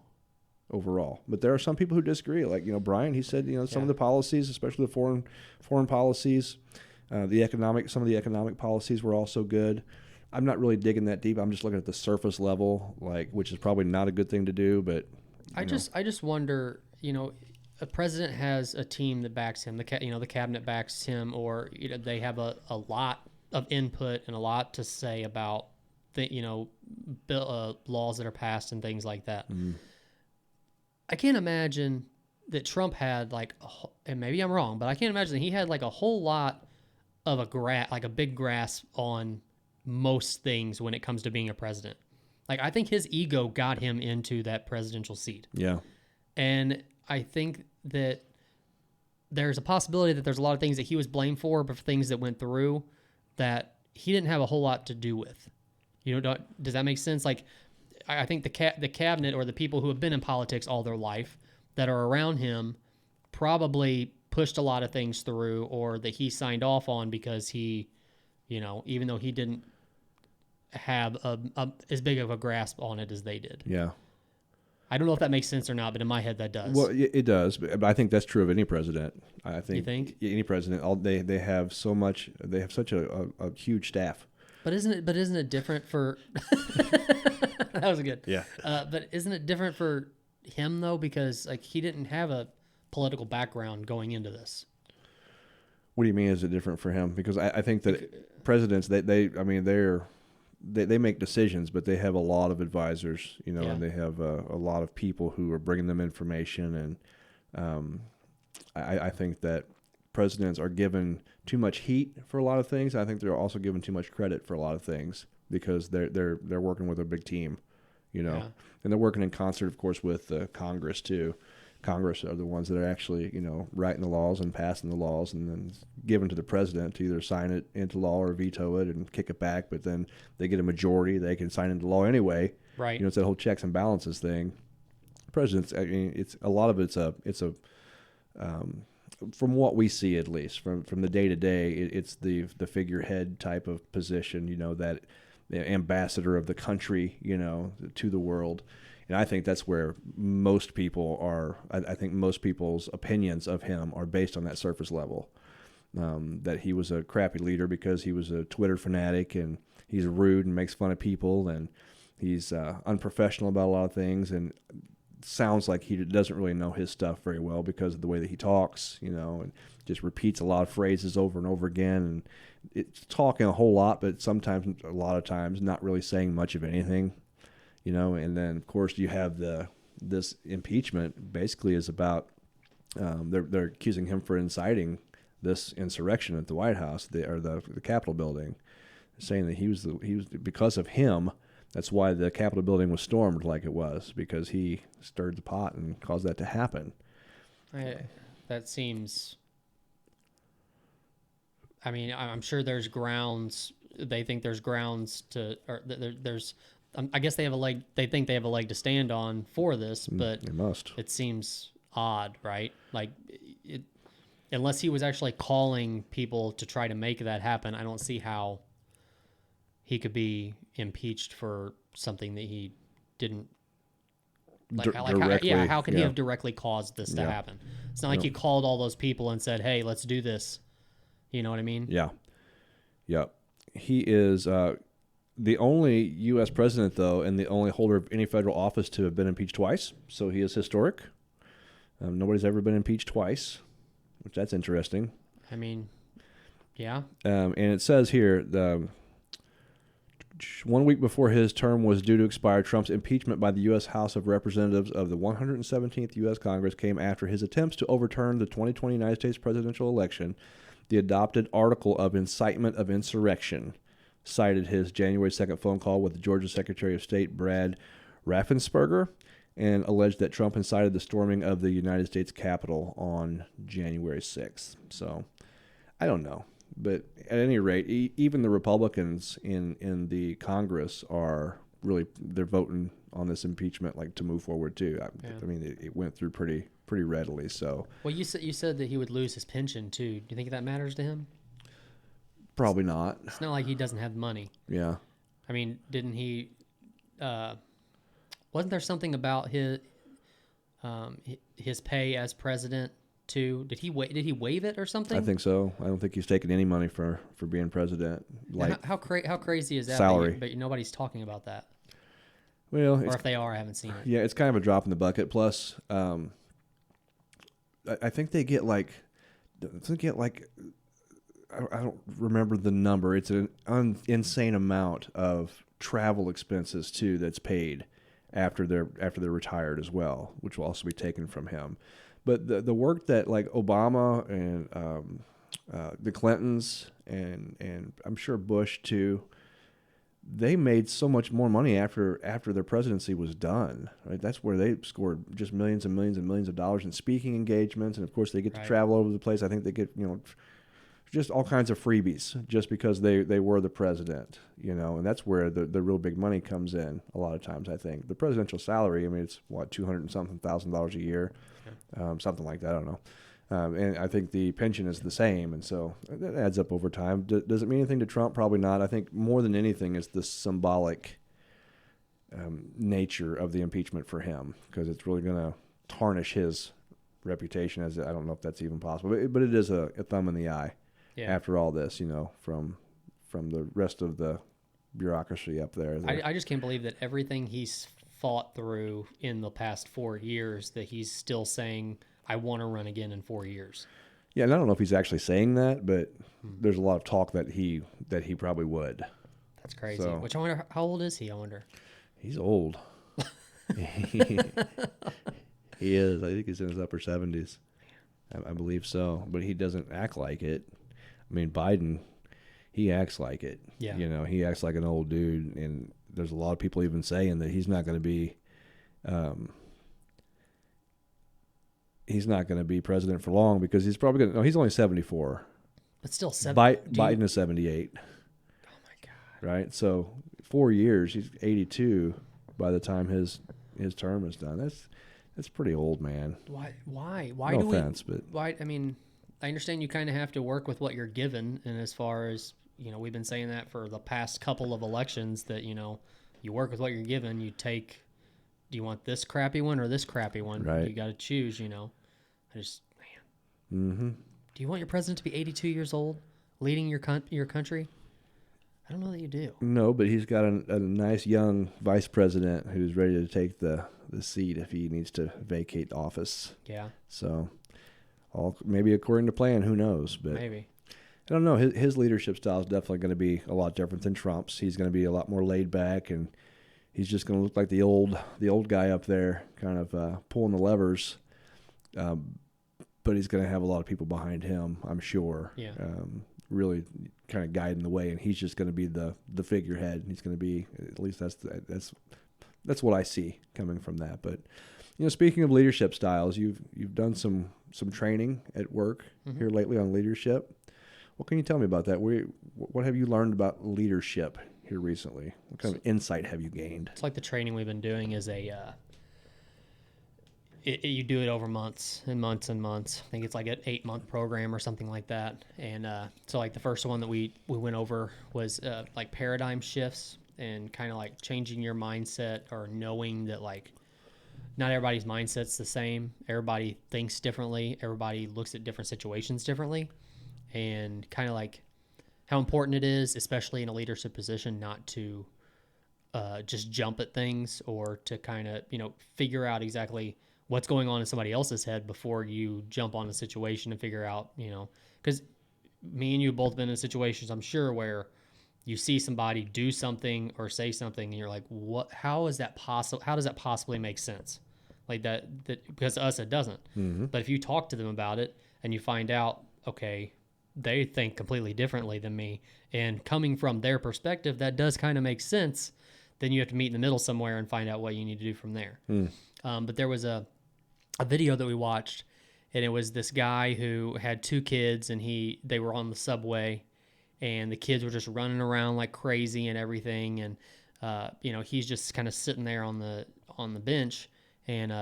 overall. But there are some people who disagree. Like, Brian, he said, some of the policies, especially the foreign policies, some of the economic policies were also good. I'm not really digging that deep. I'm just looking at the surface level, which is probably not a good thing to do. But I just wonder, a president has a team that backs him. The cabinet backs him, or they have a lot of input and a lot to say about laws that are passed and things like that. I can't imagine that Trump had and maybe I'm wrong, but I can't imagine that he had like a whole lot of a big grasp on most things when it comes to being a president. Like, I think his ego got him into that presidential seat. Yeah. And I think that there's a possibility that there's a lot of things that he was blamed for, but for things that went through that he didn't have a whole lot to do with. Does that make sense? Like, I think the cabinet or the people who have been in politics all their life that are around him probably pushed a lot of things through, or that he signed off on because he, even though he didn't have as big of a grasp on it as they did. Yeah. I don't know if that makes sense or not, but in my head that does. Well, it does, but I think that's true of any president. I think. You think? Any president, they have so much. They have such a huge staff. But isn't it different for? That was good. Yeah. But isn't it different for him though? Because like he didn't have a political background going into this. What do you mean? Is it different for him? Because I think that presidents, they make decisions, but they have a lot of advisors, and they have a lot of people who are bringing them information. And I think that presidents are given too much heat for a lot of things. I think they're also given too much credit for a lot of things because they're working with a big team, and they're working in concert, of course, with Congress too. Congress are the ones that are actually, writing the laws and passing the laws, and then given to the president to either sign it into law or veto it and kick it back. But then they get a majority; they can sign into law anyway. Right. It's that whole checks and balances thing. Presidents, I mean, it's a lot of it's a from what we see, at least from the day to day, it's the figurehead type of position. That the ambassador of the country, to the world. And I think that's where most people are. I think most people's opinions of him are based on that surface level. That he was a crappy leader because he was a Twitter fanatic and he's rude and makes fun of people and he's unprofessional about a lot of things and sounds like he doesn't really know his stuff very well because of the way that he talks, and just repeats a lot of phrases over and over again. And it's talking a whole lot, but sometimes, a lot of times, not really saying much of anything. And then of course you have this impeachment basically is about they're accusing him for inciting this insurrection at the White House, the Capitol building, saying that he was because of him. That's why the Capitol building was stormed like it was, because he stirred the pot and caused that to happen. That seems. I mean, I'm sure there's grounds. They think there's grounds to, or there's. I guess they have a leg. They think they have a leg to stand on for this, but they must. It seems odd, right? Like, unless he was actually calling people to try to make that happen, I don't see how he could be impeached for something that he didn't. Directly, how could he have directly caused this to happen? It's not like he called all those people and said, "Hey, let's do this." You know what I mean? Yeah. He is. The only U.S. president, though, and the only holder of any federal office to have been impeached twice, so he is historic. Nobody's ever been impeached twice, which that's interesting. I mean, yeah. And it says here, 1 week before his term was due to expire, Trump's impeachment by the U.S. House of Representatives of the 117th U.S. Congress came after his attempts to overturn the 2020 United States presidential election. The adopted article of incitement of insurrection cited his January 2nd phone call with the Georgia Secretary of State Brad Raffensperger and alleged that Trump incited the storming of the United States Capitol on January 6th. So, I don't know. But at any rate, even the Republicans in the Congress are really, they're voting on this impeachment to move forward too. I mean, it went through pretty readily. So, well, you said that he would lose his pension too. Do you think that matters to him? Probably not. It's not like he doesn't have money. Yeah. I mean, didn't he? Wasn't there something about his pay as president too? Did he waive it or something? I think so. I don't think he's taken any money for being president. How crazy is that? Salary, but nobody's talking about that. Well, or if they are, I haven't seen it. Yeah, it's kind of a drop in the bucket. Plus, I think they get I don't remember the number. It's an insane amount of travel expenses too that's paid after they're retired as well, which will also be taken from him. But the work that like Obama and the Clintons and I'm sure Bush too, they made so much more money after their presidency was done. Right, that's where they scored just millions and millions and millions of dollars in speaking engagements, and of course they get to travel over the place. I think they get just all kinds of freebies just because they were the president, and that's where the real big money comes in a lot of times. I think the presidential salary, I mean, it's what, $200 and something thousand a year, something like that. I don't know. And I think the pension is the same, and so that adds up over time. Does it mean anything to Trump? Probably not. I think more than anything is the symbolic nature of the impeachment for him, because it's really going to tarnish his reputation. I don't know if that's even possible, but it is a thumb in the eye after all this, from the rest of the bureaucracy up there. I just can't believe that everything he's fought through in the past 4 years, that he's still saying, I want to run again in 4 years. Yeah, and I don't know if he's actually saying that, but there's a lot of talk that he probably would. That's crazy. So, which I wonder, how old is he? I wonder. He's old. He is. I think he's in his upper 70s. I believe so, but he doesn't act like it. I mean, Biden, he acts like it. Yeah. He acts like an old dude, and there's a lot of people even saying that he's not going to be president for long, because he's probably going to. No, he's only 74. But still, Biden is 78. Oh my God! Right, so 4 years, he's 82 by the time his term is done. That's pretty old, man. Why? No offense, but why? I mean, I understand you kind of have to work with what you're given, and as far as we've been saying that for the past couple of elections, that you work with what you're given. You take. Do you want this crappy one or this crappy one? Right. You got to choose, I just, man. Mm-hmm. Do you want your president to be 82 years old, leading your country? I don't know that you do. No, but he's got a nice young vice president who's ready to take the seat if he needs to vacate office. Yeah. So, maybe according to plan, who knows? But maybe. I don't know. His leadership style is definitely going to be a lot different than Trump's. He's going to be a lot more laid back, and he's just going to look like the old guy up there, kind of pulling the levers. But he's going to have a lot of people behind him, I'm sure. Yeah. Really kind of guiding the way, and he's just going to be the figurehead. He's going to be, at least that's what I see coming from that. But speaking of leadership styles, you've done some training at work here lately on leadership. What can you tell me about that? What have you learned about leadership here recently? What kind of insight have you gained? It's like the training we've been doing is you do it over months and months and months. I think it's like an 8-month program or something like that. And so like the first one that we went over was like paradigm shifts, and kind of like changing your mindset, or knowing that like not everybody's mindset's the same. Everybody thinks differently. Everybody looks at different situations differently, and kind of like how important it is, especially in a leadership position, not to just jump at things, or to kind of, figure out exactly what's going on in somebody else's head before you jump on a situation and figure out, because me and you have both been in situations, I'm sure, where you see somebody do something or say something and you're like, what, how is that possible? How does that possibly make sense? Like that because to us, it doesn't. Mm-hmm. But if you talk to them about it and you find out, okay, they think completely differently than me, and coming from their perspective, that does kind of make sense. Then you have to meet in the middle somewhere and find out what you need to do from there. But there was a video that we watched, and it was this guy who had 2 kids, and they were on the subway, and the kids were just running around like crazy and everything. And, he's just kind of sitting there on the bench, and,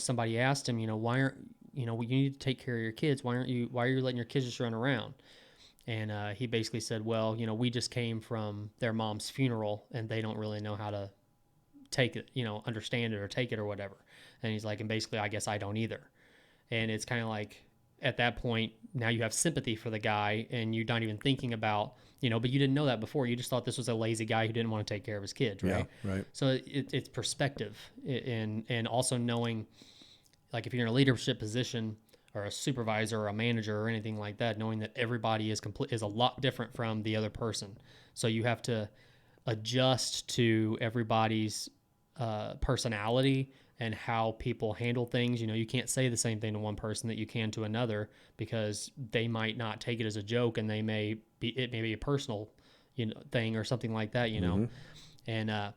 somebody asked him, why aren't, you need to take care of your kids. Why are you letting your kids just run around? And he basically said, well, we just came from their mom's funeral, and they don't really know how to take it, understand it or take it or whatever. And he's like, and basically, I guess I don't either. And it's kind of like, at that point, now you have sympathy for the guy, and you're not even thinking about, but you didn't know that before. You just thought this was a lazy guy who didn't want to take care of his kids, right? Yeah, right. So it's perspective, and also knowing, like, if you're in a leadership position, or a supervisor or a manager or anything like that, knowing that everybody is a lot different from the other person. So you have to adjust to everybody's personality and how people handle things. You can't say the same thing to one person that you can to another, because they might not take it as a joke, and it may be a personal, thing or something like that, and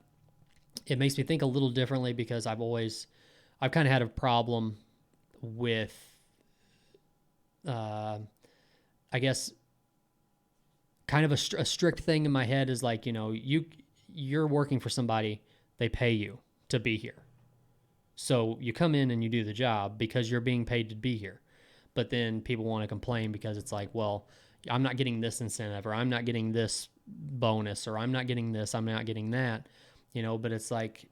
it makes me think a little differently, because I've kind of had a problem with, I guess, kind of a strict thing in my head is like, you're working for somebody, they pay you to be here. So you come in and you do the job because you're being paid to be here. But then people want to complain because it's like, well, I'm not getting this incentive, or I'm not getting this bonus, or I'm not getting this, I'm not getting that, but it's like,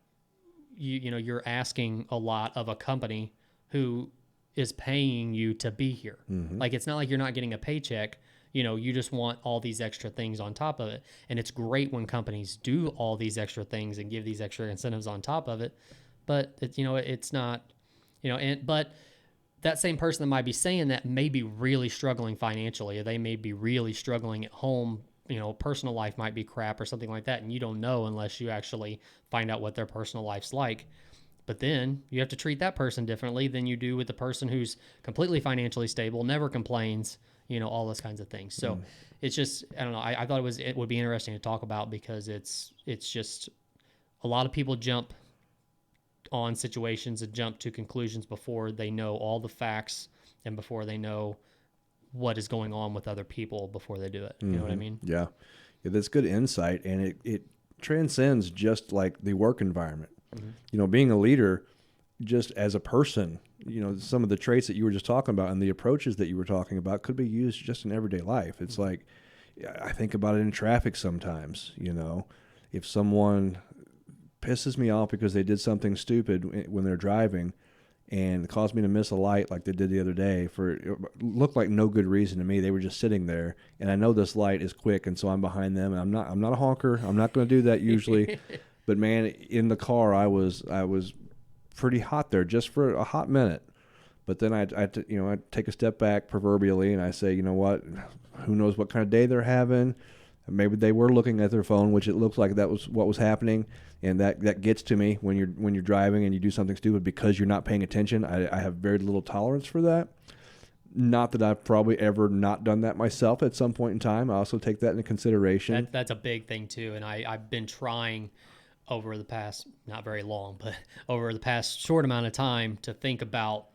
you're asking a lot of a company who is paying you to be here. Mm-hmm. Like, it's not like you're not getting a paycheck. You just want all these extra things on top of it. And it's great when companies do all these extra things and give these extra incentives on top of it. But it's not, but that same person that might be saying that may be really struggling financially, or they may be really struggling at home. Personal life might be crap or something like that. And you don't know unless you actually find out what their personal life's like. But then you have to treat that person differently than you do with the person who's completely financially stable, never complains, all those kinds of things. So it's just, I don't know. I thought it would be interesting to talk about, because it's just a lot of people jump on situations and jump to conclusions before they know all the facts and before they know what is going on with other people before they do it. You know what I mean? Yeah, that's good insight, and it transcends just like the work environment. Being a leader, just as a person, some of the traits that you were just talking about and the approaches that you were talking about could be used just in everyday life. It's like, I think about it in traffic sometimes. If someone pisses me off because they did something stupid when they're driving and caused me to miss a light like they did the other day, it looked like no good reason to me. They were just sitting there, and I know this light is quick, and so I'm behind them, and I'm not a honker. I'm not going to do that usually. But man, in the car, I was pretty hot there just for a hot minute. But then I take a step back proverbially, and I say, you know what? Who knows what kind of day they're having? Maybe they were looking at their phone, which it looks like that was what was happening, and that gets to me when you're driving and you do something stupid because you're not paying attention. I have very little tolerance for that. Not that I've probably ever not done that myself at some point in time. I also take that into consideration. That's a big thing too, and I've been trying over the past, not very long, but over the past short amount of time, to think about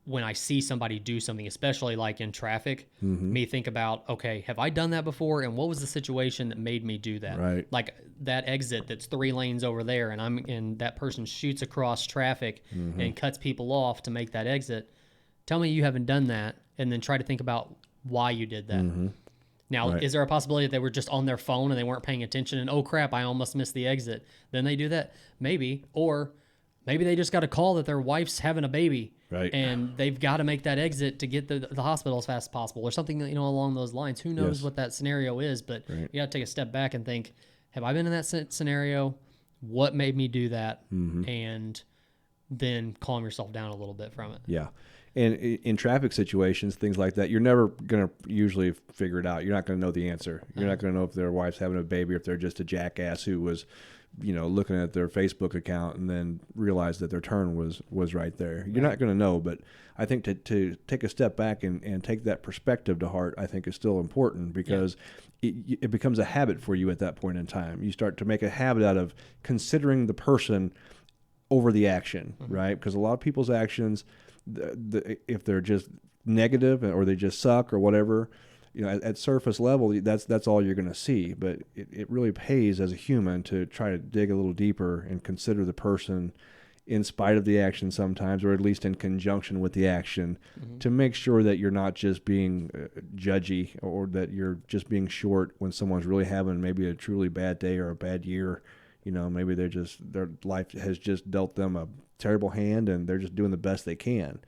when I see somebody do something, especially like in traffic, me think about, okay, have I done that before? And what was the situation that made me do that? Right. Like that exit that's 3 lanes over there, and that person shoots across traffic and cuts people off to make that exit. Tell me you haven't done that, and then try to think about why you did that. Now, Right. Is there a possibility that they were just on their phone and they weren't paying attention, and, oh crap, I almost missed the exit? Then they do that? Maybe. Or maybe they just got a call that their wife's having a baby, Right. and they've got to make that exit to get the hospital as fast as possible, or something along those lines. Who knows what that scenario is? But Right. you got to take a step back and think: have I been in that scenario? What made me do that? And then calm yourself down a little bit from it. Yeah. And in traffic situations, things like that, you're never going to usually figure it out. You're not going to know the answer. You're not going to know if their wife's having a baby, or if they're just a jackass who was, looking at their Facebook account and then realized that their turn was right there. You're not going to know, but I think to take a step back and take that perspective to heart, I think is still important, because it becomes a habit for you at that point in time. You start to make a habit out of considering the person over the action, right? Because a lot of people's actions, if they're just negative or they just suck or whatever, at surface level, that's all you're going to see. But it really pays as a human to try to dig a little deeper and consider the person in spite of the action sometimes, or at least in conjunction with the action, to make sure that you're not just being judgy, or that you're just being short when someone's really having maybe a truly bad day or a bad year. Maybe their life has just dealt them a terrible hand, and they're just doing the best they can.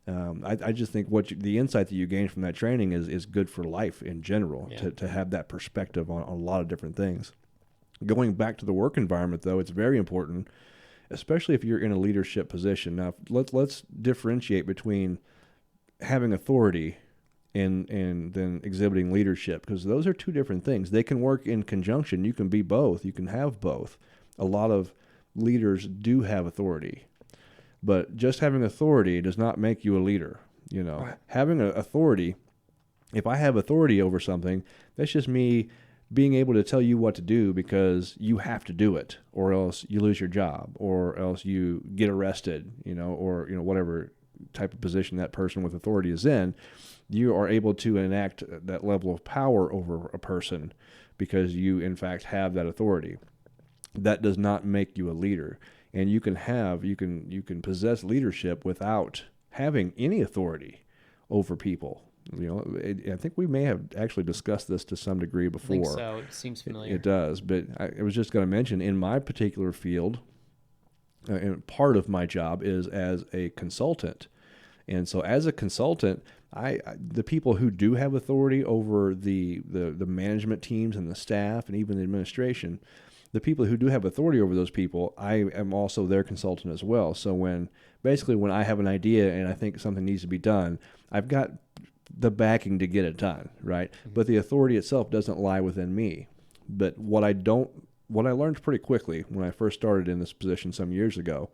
I just think the insight that you gain from that training is good for life in general, to have that perspective on a lot of different things. Going back to the work environment, though, it's very important, especially if you're in a leadership position. Now, let's differentiate between having authority and then exhibiting leadership, because those are two different things. They can work in conjunction. You can be both. You can have both. A lot of leaders do have authority, but just having authority does not make you a leader. Right. Having authority, if I have authority over something, that's just me being able to tell you what to do because you have to do it, or else you lose your job, or else you get arrested, or whatever type of position that person with authority is in. You are able to enact that level of power over a person because you in fact have that authority. That does not make you a leader. And you can possess leadership without having any authority over people. I think we may have actually discussed this to some degree before. I think so. It seems familiar. It does, but I was just going to mention, in my particular field, and part of my job is as a consultant. And so as a consultant, the people who do have authority over the management teams and the staff and even the administration, the people who do have authority over those people, I am also their consultant as well. So when I have an idea and I think something needs to be done, I've got the backing to get it done, right? Mm-hmm. But the authority itself doesn't lie within me. But what I learned pretty quickly when I first started in this position some years ago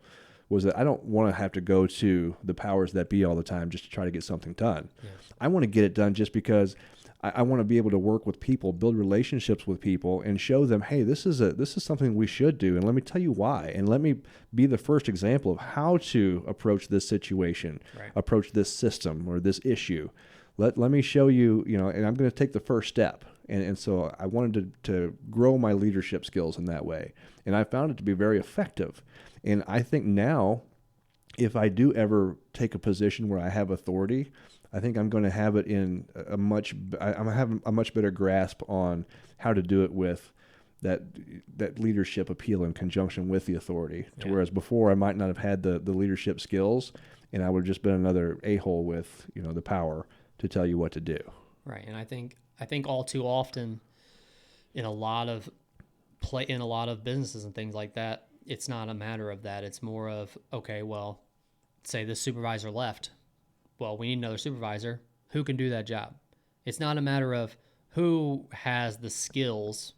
was that I don't want to have to go to the powers that be all the time just to try to get something done. Yeah. I want to get it done just because I want to be able to work with people, build relationships with people, and show them, hey, this is something we should do, and let me tell you why, and let me be the first example of how to approach this situation, right, approach this system or this issue. Let me show you, and I'm going to take the first step. And so I wanted to grow my leadership skills in that way. And I found it to be very effective. And I think now, if I do ever take a position where I have authority, I think I'm going to have it in I'm going to have a much better grasp on how to do it with that leadership appeal in conjunction with the authority. Yeah. Whereas before I might not have had the leadership skills, and I would have just been another a-hole with the power to tell you what to do. Right, and I think all too often in a lot of businesses and things like that, it's not a matter of that. It's more of, okay, well, say the supervisor left. Well, we need another supervisor. Who can do that job? It's not a matter of who has the skills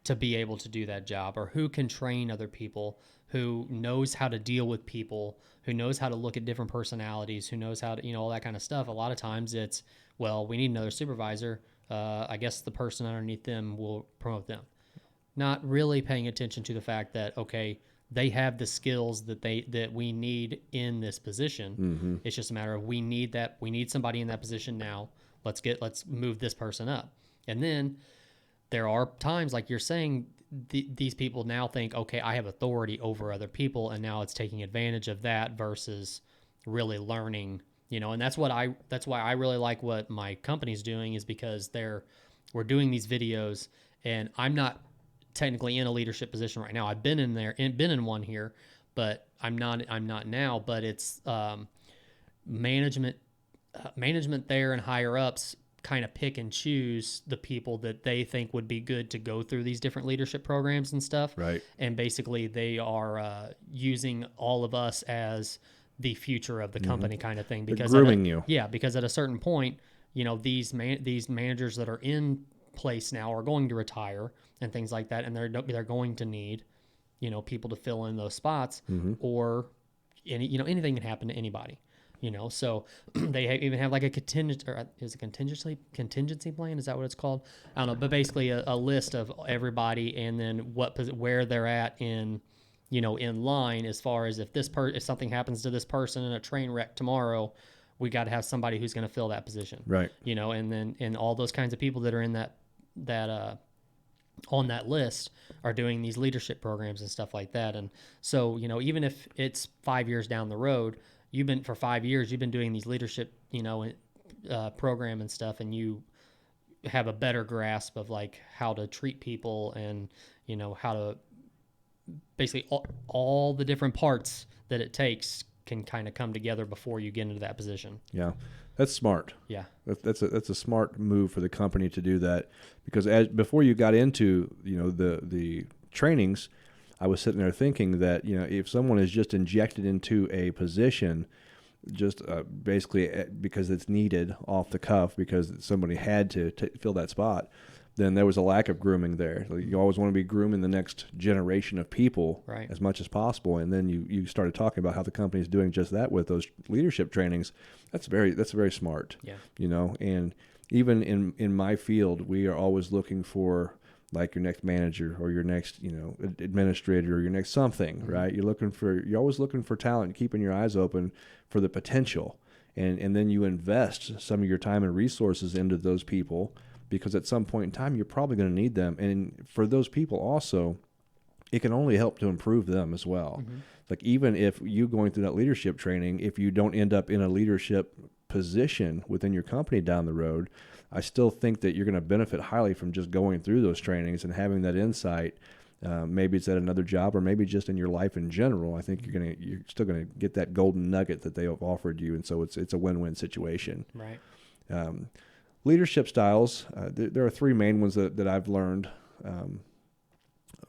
to be able to do that job, or who can train other people, who knows how to deal with people, who knows how to look at different personalities, who knows how to, all that kind of stuff. A lot of times it's, well, we need another supervisor. I guess the person underneath them will promote them. Not really paying attention to the fact that, okay, they have the skills that we need in this position. Mm-hmm. It's just a matter of we need somebody in that position now. Let's move this person up. And then there are times, like you're saying, these people now think, okay, I have authority over other people, and now it's taking advantage of that versus really learning, and that's why I really like what my company's doing, is because we're doing these videos, and I'm not technically in a leadership position right now. I've been in one here, but I'm not now, but it's management there and higher ups kind of pick and choose the people that they think would be good to go through these different leadership programs and stuff. Right. And basically they are using all of us as the future of the company, mm-hmm, kind of thing. Because they're grooming you. Yeah, because at a certain point, these managers that are in place now are going to retire and things like that, and they're going to need, people to fill in those spots, mm-hmm, or anything can happen to anybody. So they even have like a contingency plan? Is that what it's called? I don't know, but basically a list of everybody, and then where they're at in line, as far as if something happens to this person in a train wreck tomorrow, we got to have somebody who's going to fill that position. Right. And all those kinds of people that are in that on that list are doing these leadership programs and stuff like that. And so, even if it's 5 years down the road, for 5 years, you've been doing these leadership, program and stuff, and you have a better grasp of like how to treat people and, how to basically all the different parts that it takes can kind of come together before you get into that position. Yeah. That's smart. Yeah. That's a smart move for the company to do that, because before you got into, the trainings, I was sitting there thinking that, if someone is just injected into a position, just basically because it's needed off the cuff because somebody had to fill that spot, then there was a lack of grooming there. Like, you always want to be grooming the next generation of people Right. as much as possible. And then you started talking about how the company is doing just that with those leadership trainings. That's very smart. Yeah. You know, and even in my field, we are always looking for like your next manager or your next, administrator or your next something, right? You're always looking for talent, keeping your eyes open for the potential. And then you invest some of your time and resources into those people because at some point in time, you're probably going to need them. And for those people also, it can only help to improve them as well. Mm-hmm. Like even if you going through that leadership training, if you don't end up in a leadership position within your company down the road, I still think that you're going to benefit highly from just going through those trainings and having that insight. Maybe it's at another job or maybe just in your life in general. I think you're still gonna get that golden nugget that they have offered you, and so it's a win-win situation. Right. Leadership styles. There are three main ones that I've learned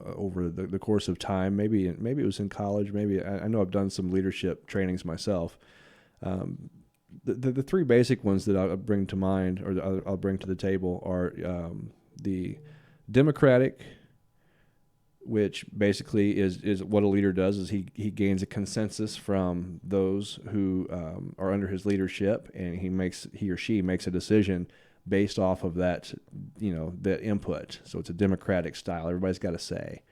over the course of time. Maybe it was in college. Maybe I know I've done some leadership trainings myself. The three basic ones that I'll bring to mind or I'll bring to the table are the democratic, which basically is what a leader does is he gains a consensus from those who are under his leadership, and he or she makes a decision based off of that, the input. So it's a democratic style. Everybody's got a say.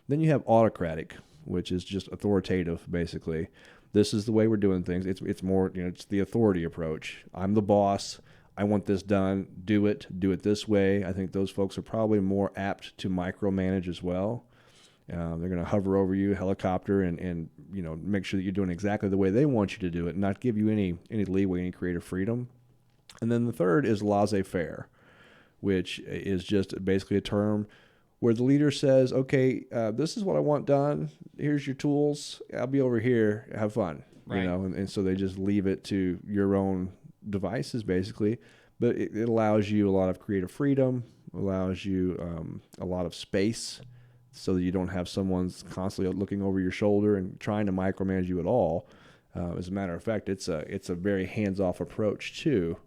Then you have autocratic, which is just authoritative, basically. This is the way we're doing things. It's more, it's the authority approach. I'm the boss. I want this done. Do it this way. I think those folks are probably more apt to micromanage as well. They're going to hover over you, helicopter, and make sure that you're doing exactly the way they want you to do it, and not give you any leeway, any creative freedom. And then the third is laissez-faire, which is just basically a term where the leader says, okay, this is what I want done. Here's your tools. I'll be over here. Have fun. Right. And so they just leave it to your own devices, basically. But it allows you a lot of creative freedom, allows you a lot of space so that you don't have someone's constantly looking over your shoulder and trying to micromanage you at all. As a matter of fact, it's a very hands-off approach to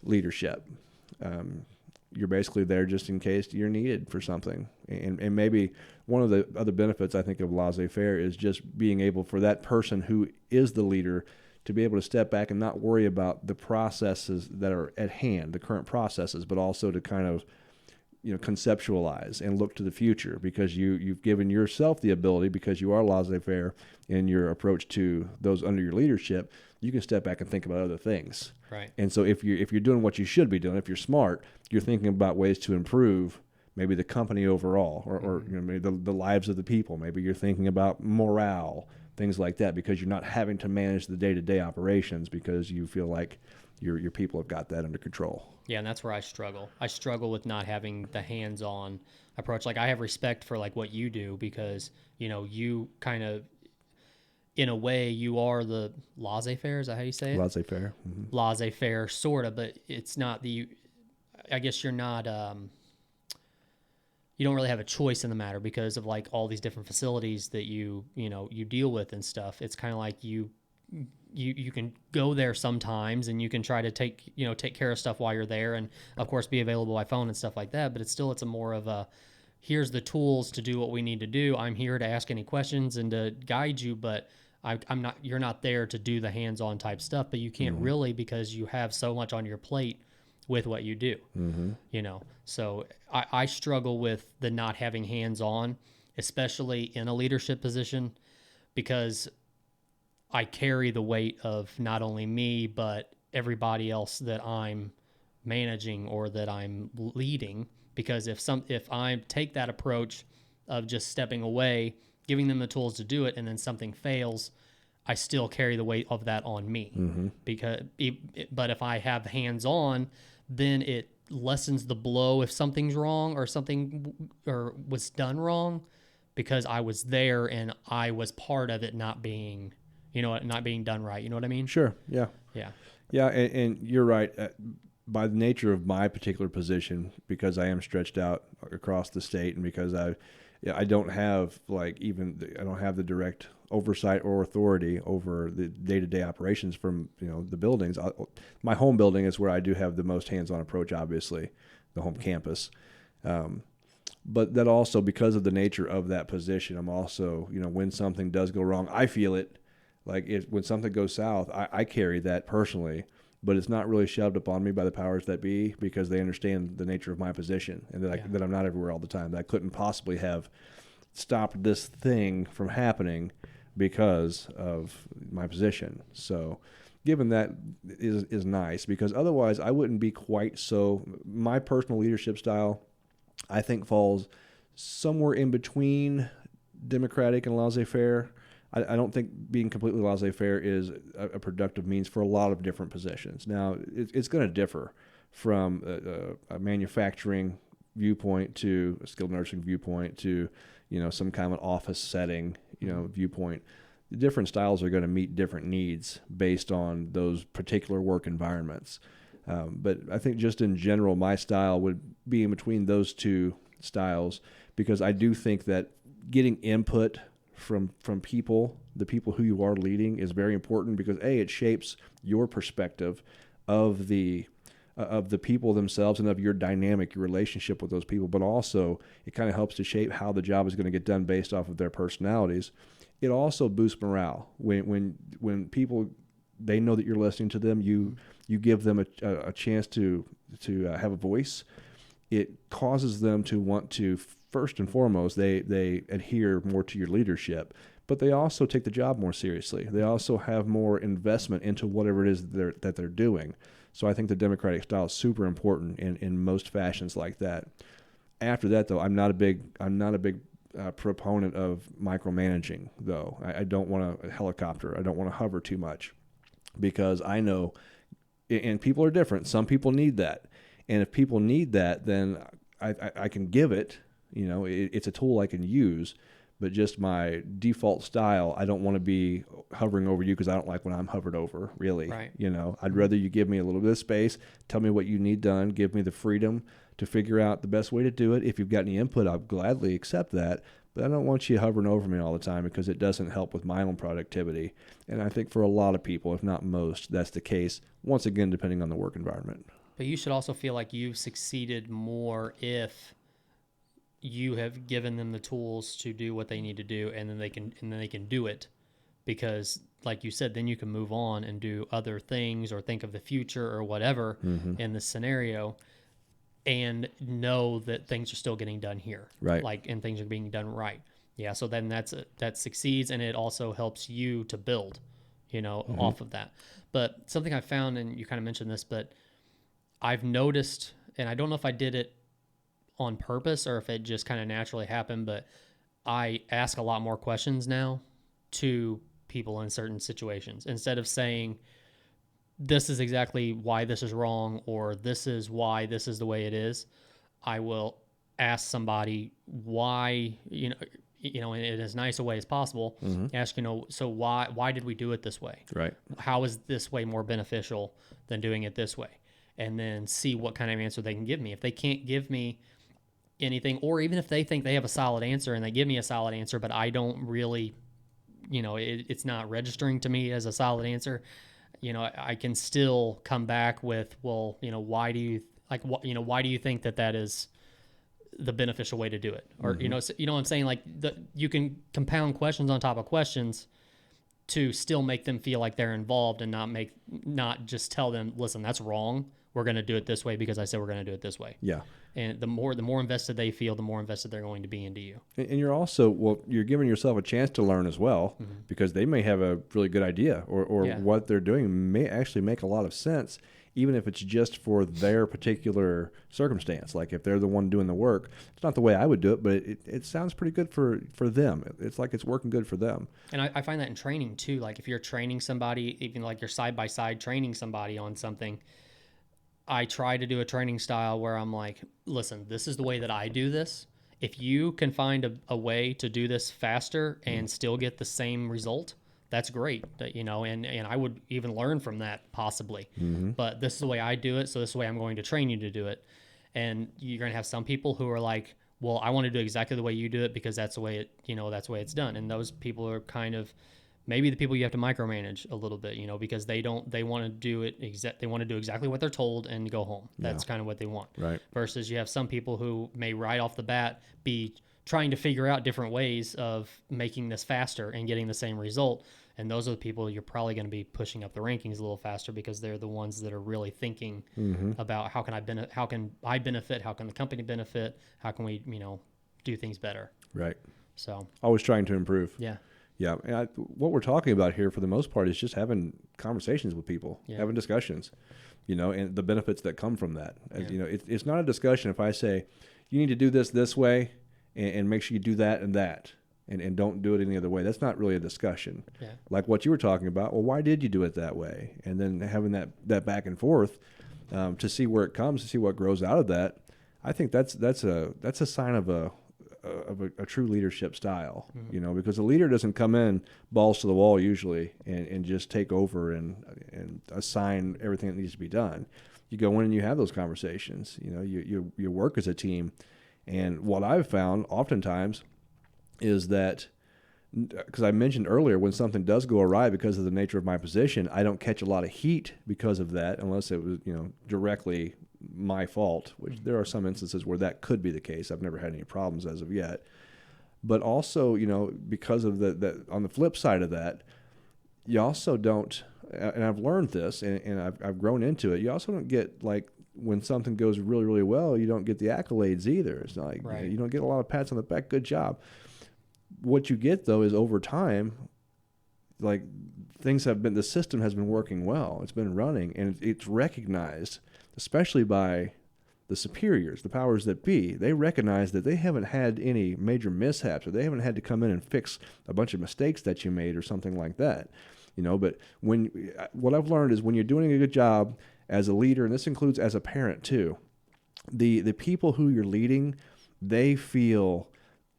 leadership. You're basically there just in case you're needed for something. And maybe one of the other benefits, I think, of laissez-faire is just being able for that person who is the leader to be able to step back and not worry about the processes that are at hand, the current processes, but also to kind of conceptualize and look to the future, because you've given yourself the ability, because you are laissez-faire in your approach to those under your leadership, you can step back and think about other things. Right. And so if you're doing what you should be doing, if you're smart, you're thinking about ways to improve maybe the company overall, or maybe the lives of the people. Maybe you're thinking about morale, things like that, because you're not having to manage the day-to-day operations because you feel like your people have got that under control. Yeah, and that's where I struggle. I struggle with not having the hands-on approach. Like, I have respect for like what you do because, you kind of, in a way, you are the laissez-faire. Is that how you say it? Laissez-faire. Mm-hmm. Laissez-faire, sort of, but it's not I guess you're not, you don't really have a choice in the matter because of like all these different facilities that you deal with and stuff. It's kind of like you can go there sometimes and you can try to take care of stuff while you're there, and of course be available by phone and stuff like that. But it's a more of a, here's the tools to do what we need to do. I'm here to ask any questions and to guide you, but I'm not. You're not there to do the hands-on type stuff. But you can't really, because you have so much on your plate with what you do. Mm-hmm. So I struggle with the not having hands-on, especially in a leadership position, because I carry the weight of not only me, but everybody else that I'm managing or that I'm leading. Because if I take that approach of just stepping away, giving them the tools to do it, and then something fails, I still carry the weight of that on me. Mm-hmm. But if I have hands-on, then it lessens the blow if something's wrong or was done wrong, because I was there and I was part of it not being done right. You know what I mean? Sure. Yeah. Yeah. Yeah, and you're right. By the nature of my particular position, because I am stretched out across the state, and because I don't have I don't have the direct oversight or authority over the day-to-day operations from the buildings. My home building is where I do have the most hands-on approach, obviously, the home campus. But that also, because of the nature of that position, I'm also, when something does go wrong, I feel it. When something goes south, I carry that personally, but it's not really shoved upon me by the powers that be, because they understand the nature of my position and that I'm not everywhere all the time. That I couldn't possibly have stopped this thing from happening because of my position. So given that is nice, because otherwise I wouldn't be quite so. My personal leadership style, I think, falls somewhere in between democratic and laissez-faire. I don't think being completely laissez-faire is a productive means for a lot of different positions. Now, it's going to differ from a manufacturing viewpoint to a skilled nursing viewpoint to some kind of an office setting viewpoint. The different styles are going to meet different needs based on those particular work environments. But I think just in general, my style would be in between those two styles, because I do think that getting input from people, the people who you are leading, is very important, because it shapes your perspective of the people themselves and of your dynamic, your relationship with those people, but also it kind of helps to shape how the job is going to get done based off of their personalities. It also boosts morale when people, they know that you're listening to them. You give them a chance to have a voice. It causes them to want to, first and foremost, they adhere more to your leadership, but they also take the job more seriously. They also have more investment into whatever it is that they're doing. So I think the democratic style is super important in most fashions like that. After that, though, I'm not a big proponent of micromanaging, though. I don't want a helicopter. I don't want to hover too much, because I know, and people are different. Some people need that. And if people need that, then I can give it. It's a tool I can use, but just my default style, I don't want to be hovering over you, because I don't like when I'm hovered over, really. Right. I'd rather you give me a little bit of space, tell me what you need done, give me the freedom to figure out the best way to do it. If you've got any input, I'll gladly accept that, but I don't want you hovering over me all the time, because it doesn't help with my own productivity. And I think for a lot of people, if not most, that's the case, once again, depending on the work environment. But you should also feel like you've succeeded more if you have given them the tools to do what they need to do, and then they can do it, because like you said, then you can move on and do other things or think of the future or whatever in the scenario, and know that things are still getting done here. Right. And things are being done right. Yeah. So then that succeeds, and it also helps you to build, off of that. But something I found, and you kind of mentioned this, but I've noticed, and I don't know if I did it on purpose or if it just kind of naturally happened, but I ask a lot more questions now to people in certain situations. Instead of saying, this is exactly why this is wrong, or this is why this is the way it is, I will ask somebody why, in as nice a way as possible, ask, so why did we do it this way? Right. How is this way more beneficial than doing it this way? And then see what kind of answer they can give me. If they can't give me anything, or even if they think they have a solid answer and they give me a solid answer, but I don't really, it's not registering to me as a solid answer, I can still come back with, well, why do you think that is the beneficial way to do it? Or, what I'm saying? Like, you can compound questions on top of questions to still make them feel like they're involved, and not just tell them, listen, that's wrong. We're going to do it this way because I said we're going to do it this way. Yeah. And the more invested they feel, the more invested they're going to be into you. And you're also, you're giving yourself a chance to learn as well, because they may have a really good idea, or what they're doing may actually make a lot of sense, even if it's just for their particular circumstance. Like if they're the one doing the work, it's not the way I would do it, but it sounds pretty good for them. It's like it's working good for them. And I find that in training too. Like if you're training somebody, even like you're side-by-side training somebody on something, I try to do a training style where I'm like, listen, this is the way that I do this. If you can find a way to do this faster and still get the same result, that's great. And I would even learn from that possibly. But this is the way I do it, so this is the way I'm going to train you to do it. And you're going to have some people who are like, well, I want to do exactly the way you do it because that's the way that's the way it's done. And those people are kind of maybe the people you have to micromanage a little bit, because they want to do it they want to do exactly what they're told and go home. That's kind of what they want. Right. Versus you have some people who may right off the bat be trying to figure out different ways of making this faster and getting the same result. And those are the people you're probably going to be pushing up the rankings a little faster because they're the ones that are really thinking about how can I benefit, how can the company benefit, how can we, do things better. Right. So always trying to improve. Yeah. Yeah. And what we're talking about here for the most part is just having conversations with people, having discussions, and the benefits that come from that. It's not a discussion if I say, you need to do this way and make sure you do that and that. And don't do it any other way. That's not really a discussion. Yeah. Like what you were talking about. Well, why did you do it that way? And then having that back and forth to see where it comes, to see what grows out of that. I think that's a sign of a true leadership style. Because a leader doesn't come in balls to the wall usually and just take over and assign everything that needs to be done. You go in and you have those conversations. You work as a team. And what I've found oftentimes is that, because I mentioned earlier, when something does go awry because of the nature of my position, I don't catch a lot of heat because of that, unless it was, directly my fault, which there are some instances where that could be the case. I've never had any problems as of yet. But also, because of that, on the flip side of that, you also don't, and I've learned this and I've grown into it, you also don't get like, when something goes really, really well, you don't get the accolades either. It's not like, you don't get a lot of pats on the back, good job. What you get, though, is over time, like the system has been working well. It's been running, and it's recognized, especially by the superiors, the powers that be. They recognize that they haven't had any major mishaps, or they haven't had to come in and fix a bunch of mistakes that you made or something like that. But what I've learned is when you're doing a good job as a leader, and this includes as a parent too, the people who you're leading, they feel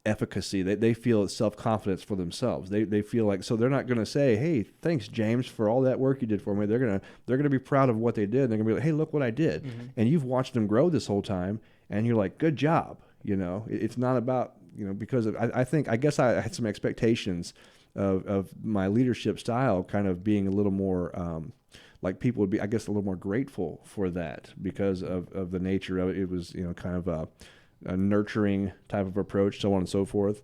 efficacy. They feel self-confidence for themselves. They feel like, so they're not going to say, hey, thanks, James, for all that work you did for me. They're going to be proud of what they did. They're going to be like, hey, look what I did. Mm-hmm. And you've watched them grow this whole time, and you're like, good job. It's not about, because I guess I had some expectations of my leadership style kind of being a little more, like people would be, I guess, a little more grateful for that because of the nature of it. It was, kind of a nurturing type of approach, so on and so forth.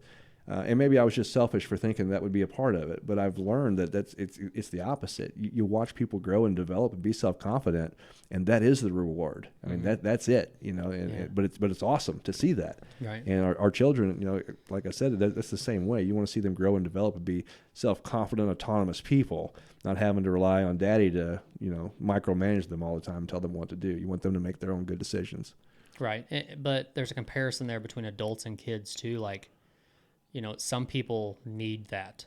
And maybe I was just selfish for thinking that would be a part of it, but I've learned that it's the opposite. You watch people grow and develop and be self-confident, and that is the reward. I mean, that's it, but it's awesome to see that. Right. And our children, like I said, that's the same way. You want to see them grow and develop and be self-confident, autonomous people, not having to rely on daddy to, micromanage them all the time and tell them what to do. You want them to make their own good decisions. Right. But there's a comparison there between adults and kids too. Like, some people need that.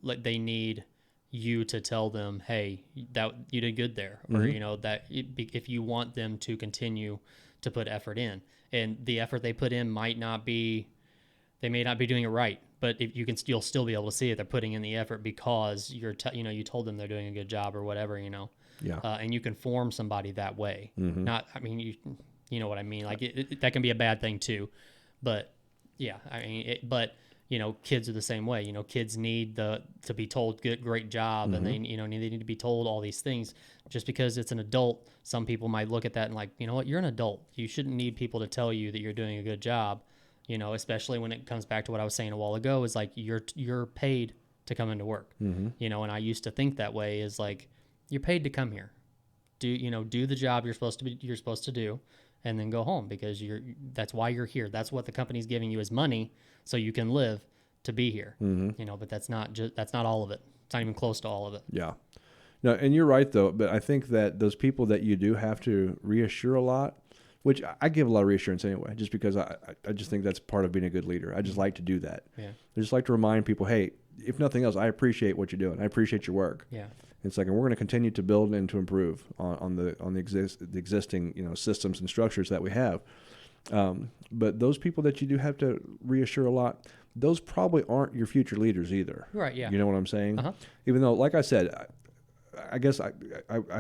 Like they need you to tell them, hey, that you did good there. Mm-hmm. Or, if you want them to continue to put effort in, and the effort they put in they may not be doing it right, but if you'll still be able to see it, they're putting in the effort because you told them they're doing a good job or whatever, Yeah. And you can form somebody that way. Mm-hmm. You know what I mean? Like that can be a bad thing too, but yeah, kids are the same way. Kids need to be told great job, mm-hmm. and they need to be told all these things. Just because it's an adult, some people might look at that and like, you know what, you're an adult. You shouldn't need people to tell you that you're doing a good job. Especially when it comes back to what I was saying a while ago, is like you're paid to come into work. Mm-hmm. And I used to think that way, is like you're paid to come here, do the job you're supposed to do. And then go home because that's why you're here. That's what the company's giving you is money so you can live to be here. Mm-hmm. But that's not all of it. It's not even close to all of it. Yeah. No, and you're right though, but I think that those people that you do have to reassure a lot, which I give a lot of reassurance anyway, just because I just think that's part of being a good leader. I just like to do that. Yeah. I just like to remind people, hey, if nothing else, I appreciate what you're doing. I appreciate your work. Yeah. It's like, and we're going to continue to build and to improve on the existing systems and structures that we have. But those people that you do have to reassure a lot, those probably aren't your future leaders either. Right. Yeah. You know what I'm saying? Uh-huh. Even though, like I said, I guess I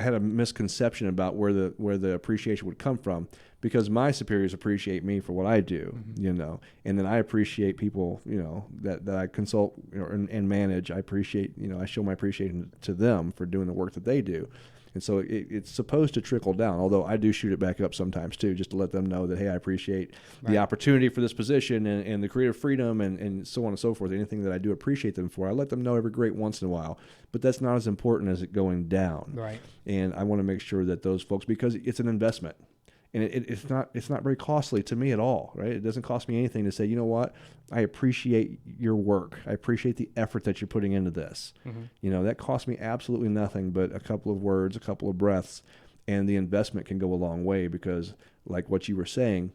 had a misconception about where the appreciation would come from, because my superiors appreciate me for what I do, and then I appreciate people, that I consult and manage. I appreciate, I show my appreciation to them for doing the work that they do. And so it's supposed to trickle down, although I do shoot it back up sometimes too, just to let them know that, hey, I appreciate the opportunity for this position and the creative freedom and so on and so forth. Anything that I do appreciate them for, I let them know every great once in a while. But that's not as important as it going down. Right. And I want to make sure that those folks, because it's an investment. And it's not very costly to me at all, right? It doesn't cost me anything to say, you know what, I appreciate your work. I appreciate the effort that you're putting into this. That costs me absolutely nothing but a couple of words, a couple of breaths, and the investment can go a long way, because, like what you were saying,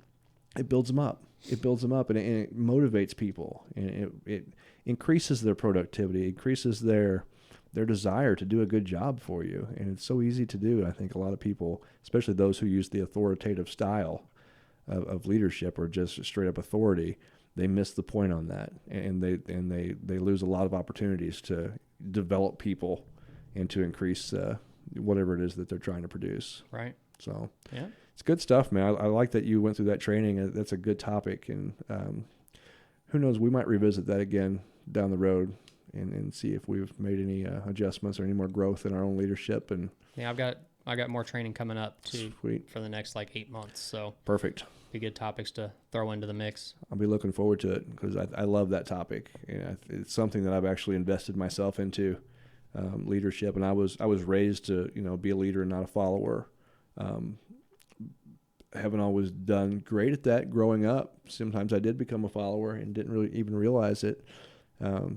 it builds them up. It builds them up, and it motivates people, and it increases their productivity, increases their desire to do a good job for you. And it's so easy to do. I think a lot of people, especially those who use the authoritative style of leadership or just straight up authority, they miss the point on that. And they lose a lot of opportunities to develop people and to increase whatever it is that they're trying to produce. Right. So yeah, it's good stuff, man. I like that you went through that training. That's a good topic. And who knows, we might revisit that again down the road. And see if we've made any adjustments or any more growth in our own leadership. And yeah, I got more training coming up too. Sweet. For the next 8 months. So perfect. Be good topics to throw into the mix. I'll be looking forward to it, because I love that topic. And it's something that I've actually invested myself into, leadership. And I was raised to be a leader and not a follower. I haven't always done great at that growing up. Sometimes I did become a follower and didn't really even realize it.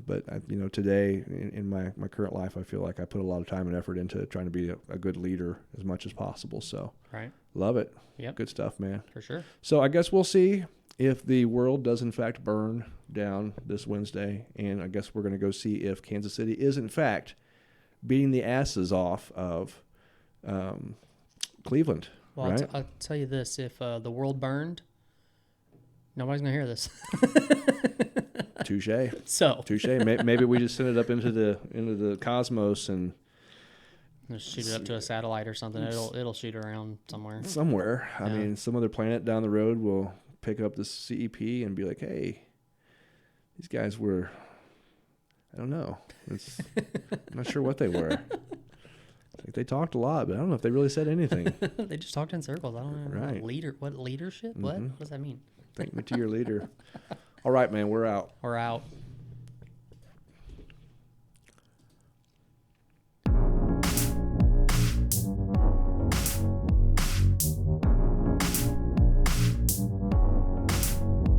But today in my current life, I feel like I put a lot of time and effort into trying to be a good leader as much as possible. So right. Love it. Yep. Good stuff, man. For sure. So I guess we'll see if the world does in fact burn down this Wednesday. And I guess we're going to go see if Kansas City is in fact beating the asses off of Cleveland. Well, right? I'll tell you this. If the world burned, nobody's going to hear this. Touche. So touche. Maybe we just send it up into the cosmos and just shoot it up to a satellite or something. It'll shoot around somewhere. Somewhere. Yeah. I mean, some other planet down the road will pick up the CEP and be like, "Hey, these guys were, I don't know. I'm not sure what they were. They talked a lot, but I don't know if they really said anything." They just talked in circles. I don't know. Right. What leadership? What does that mean? Thank me to your leader. All right, man. We're out. We're out.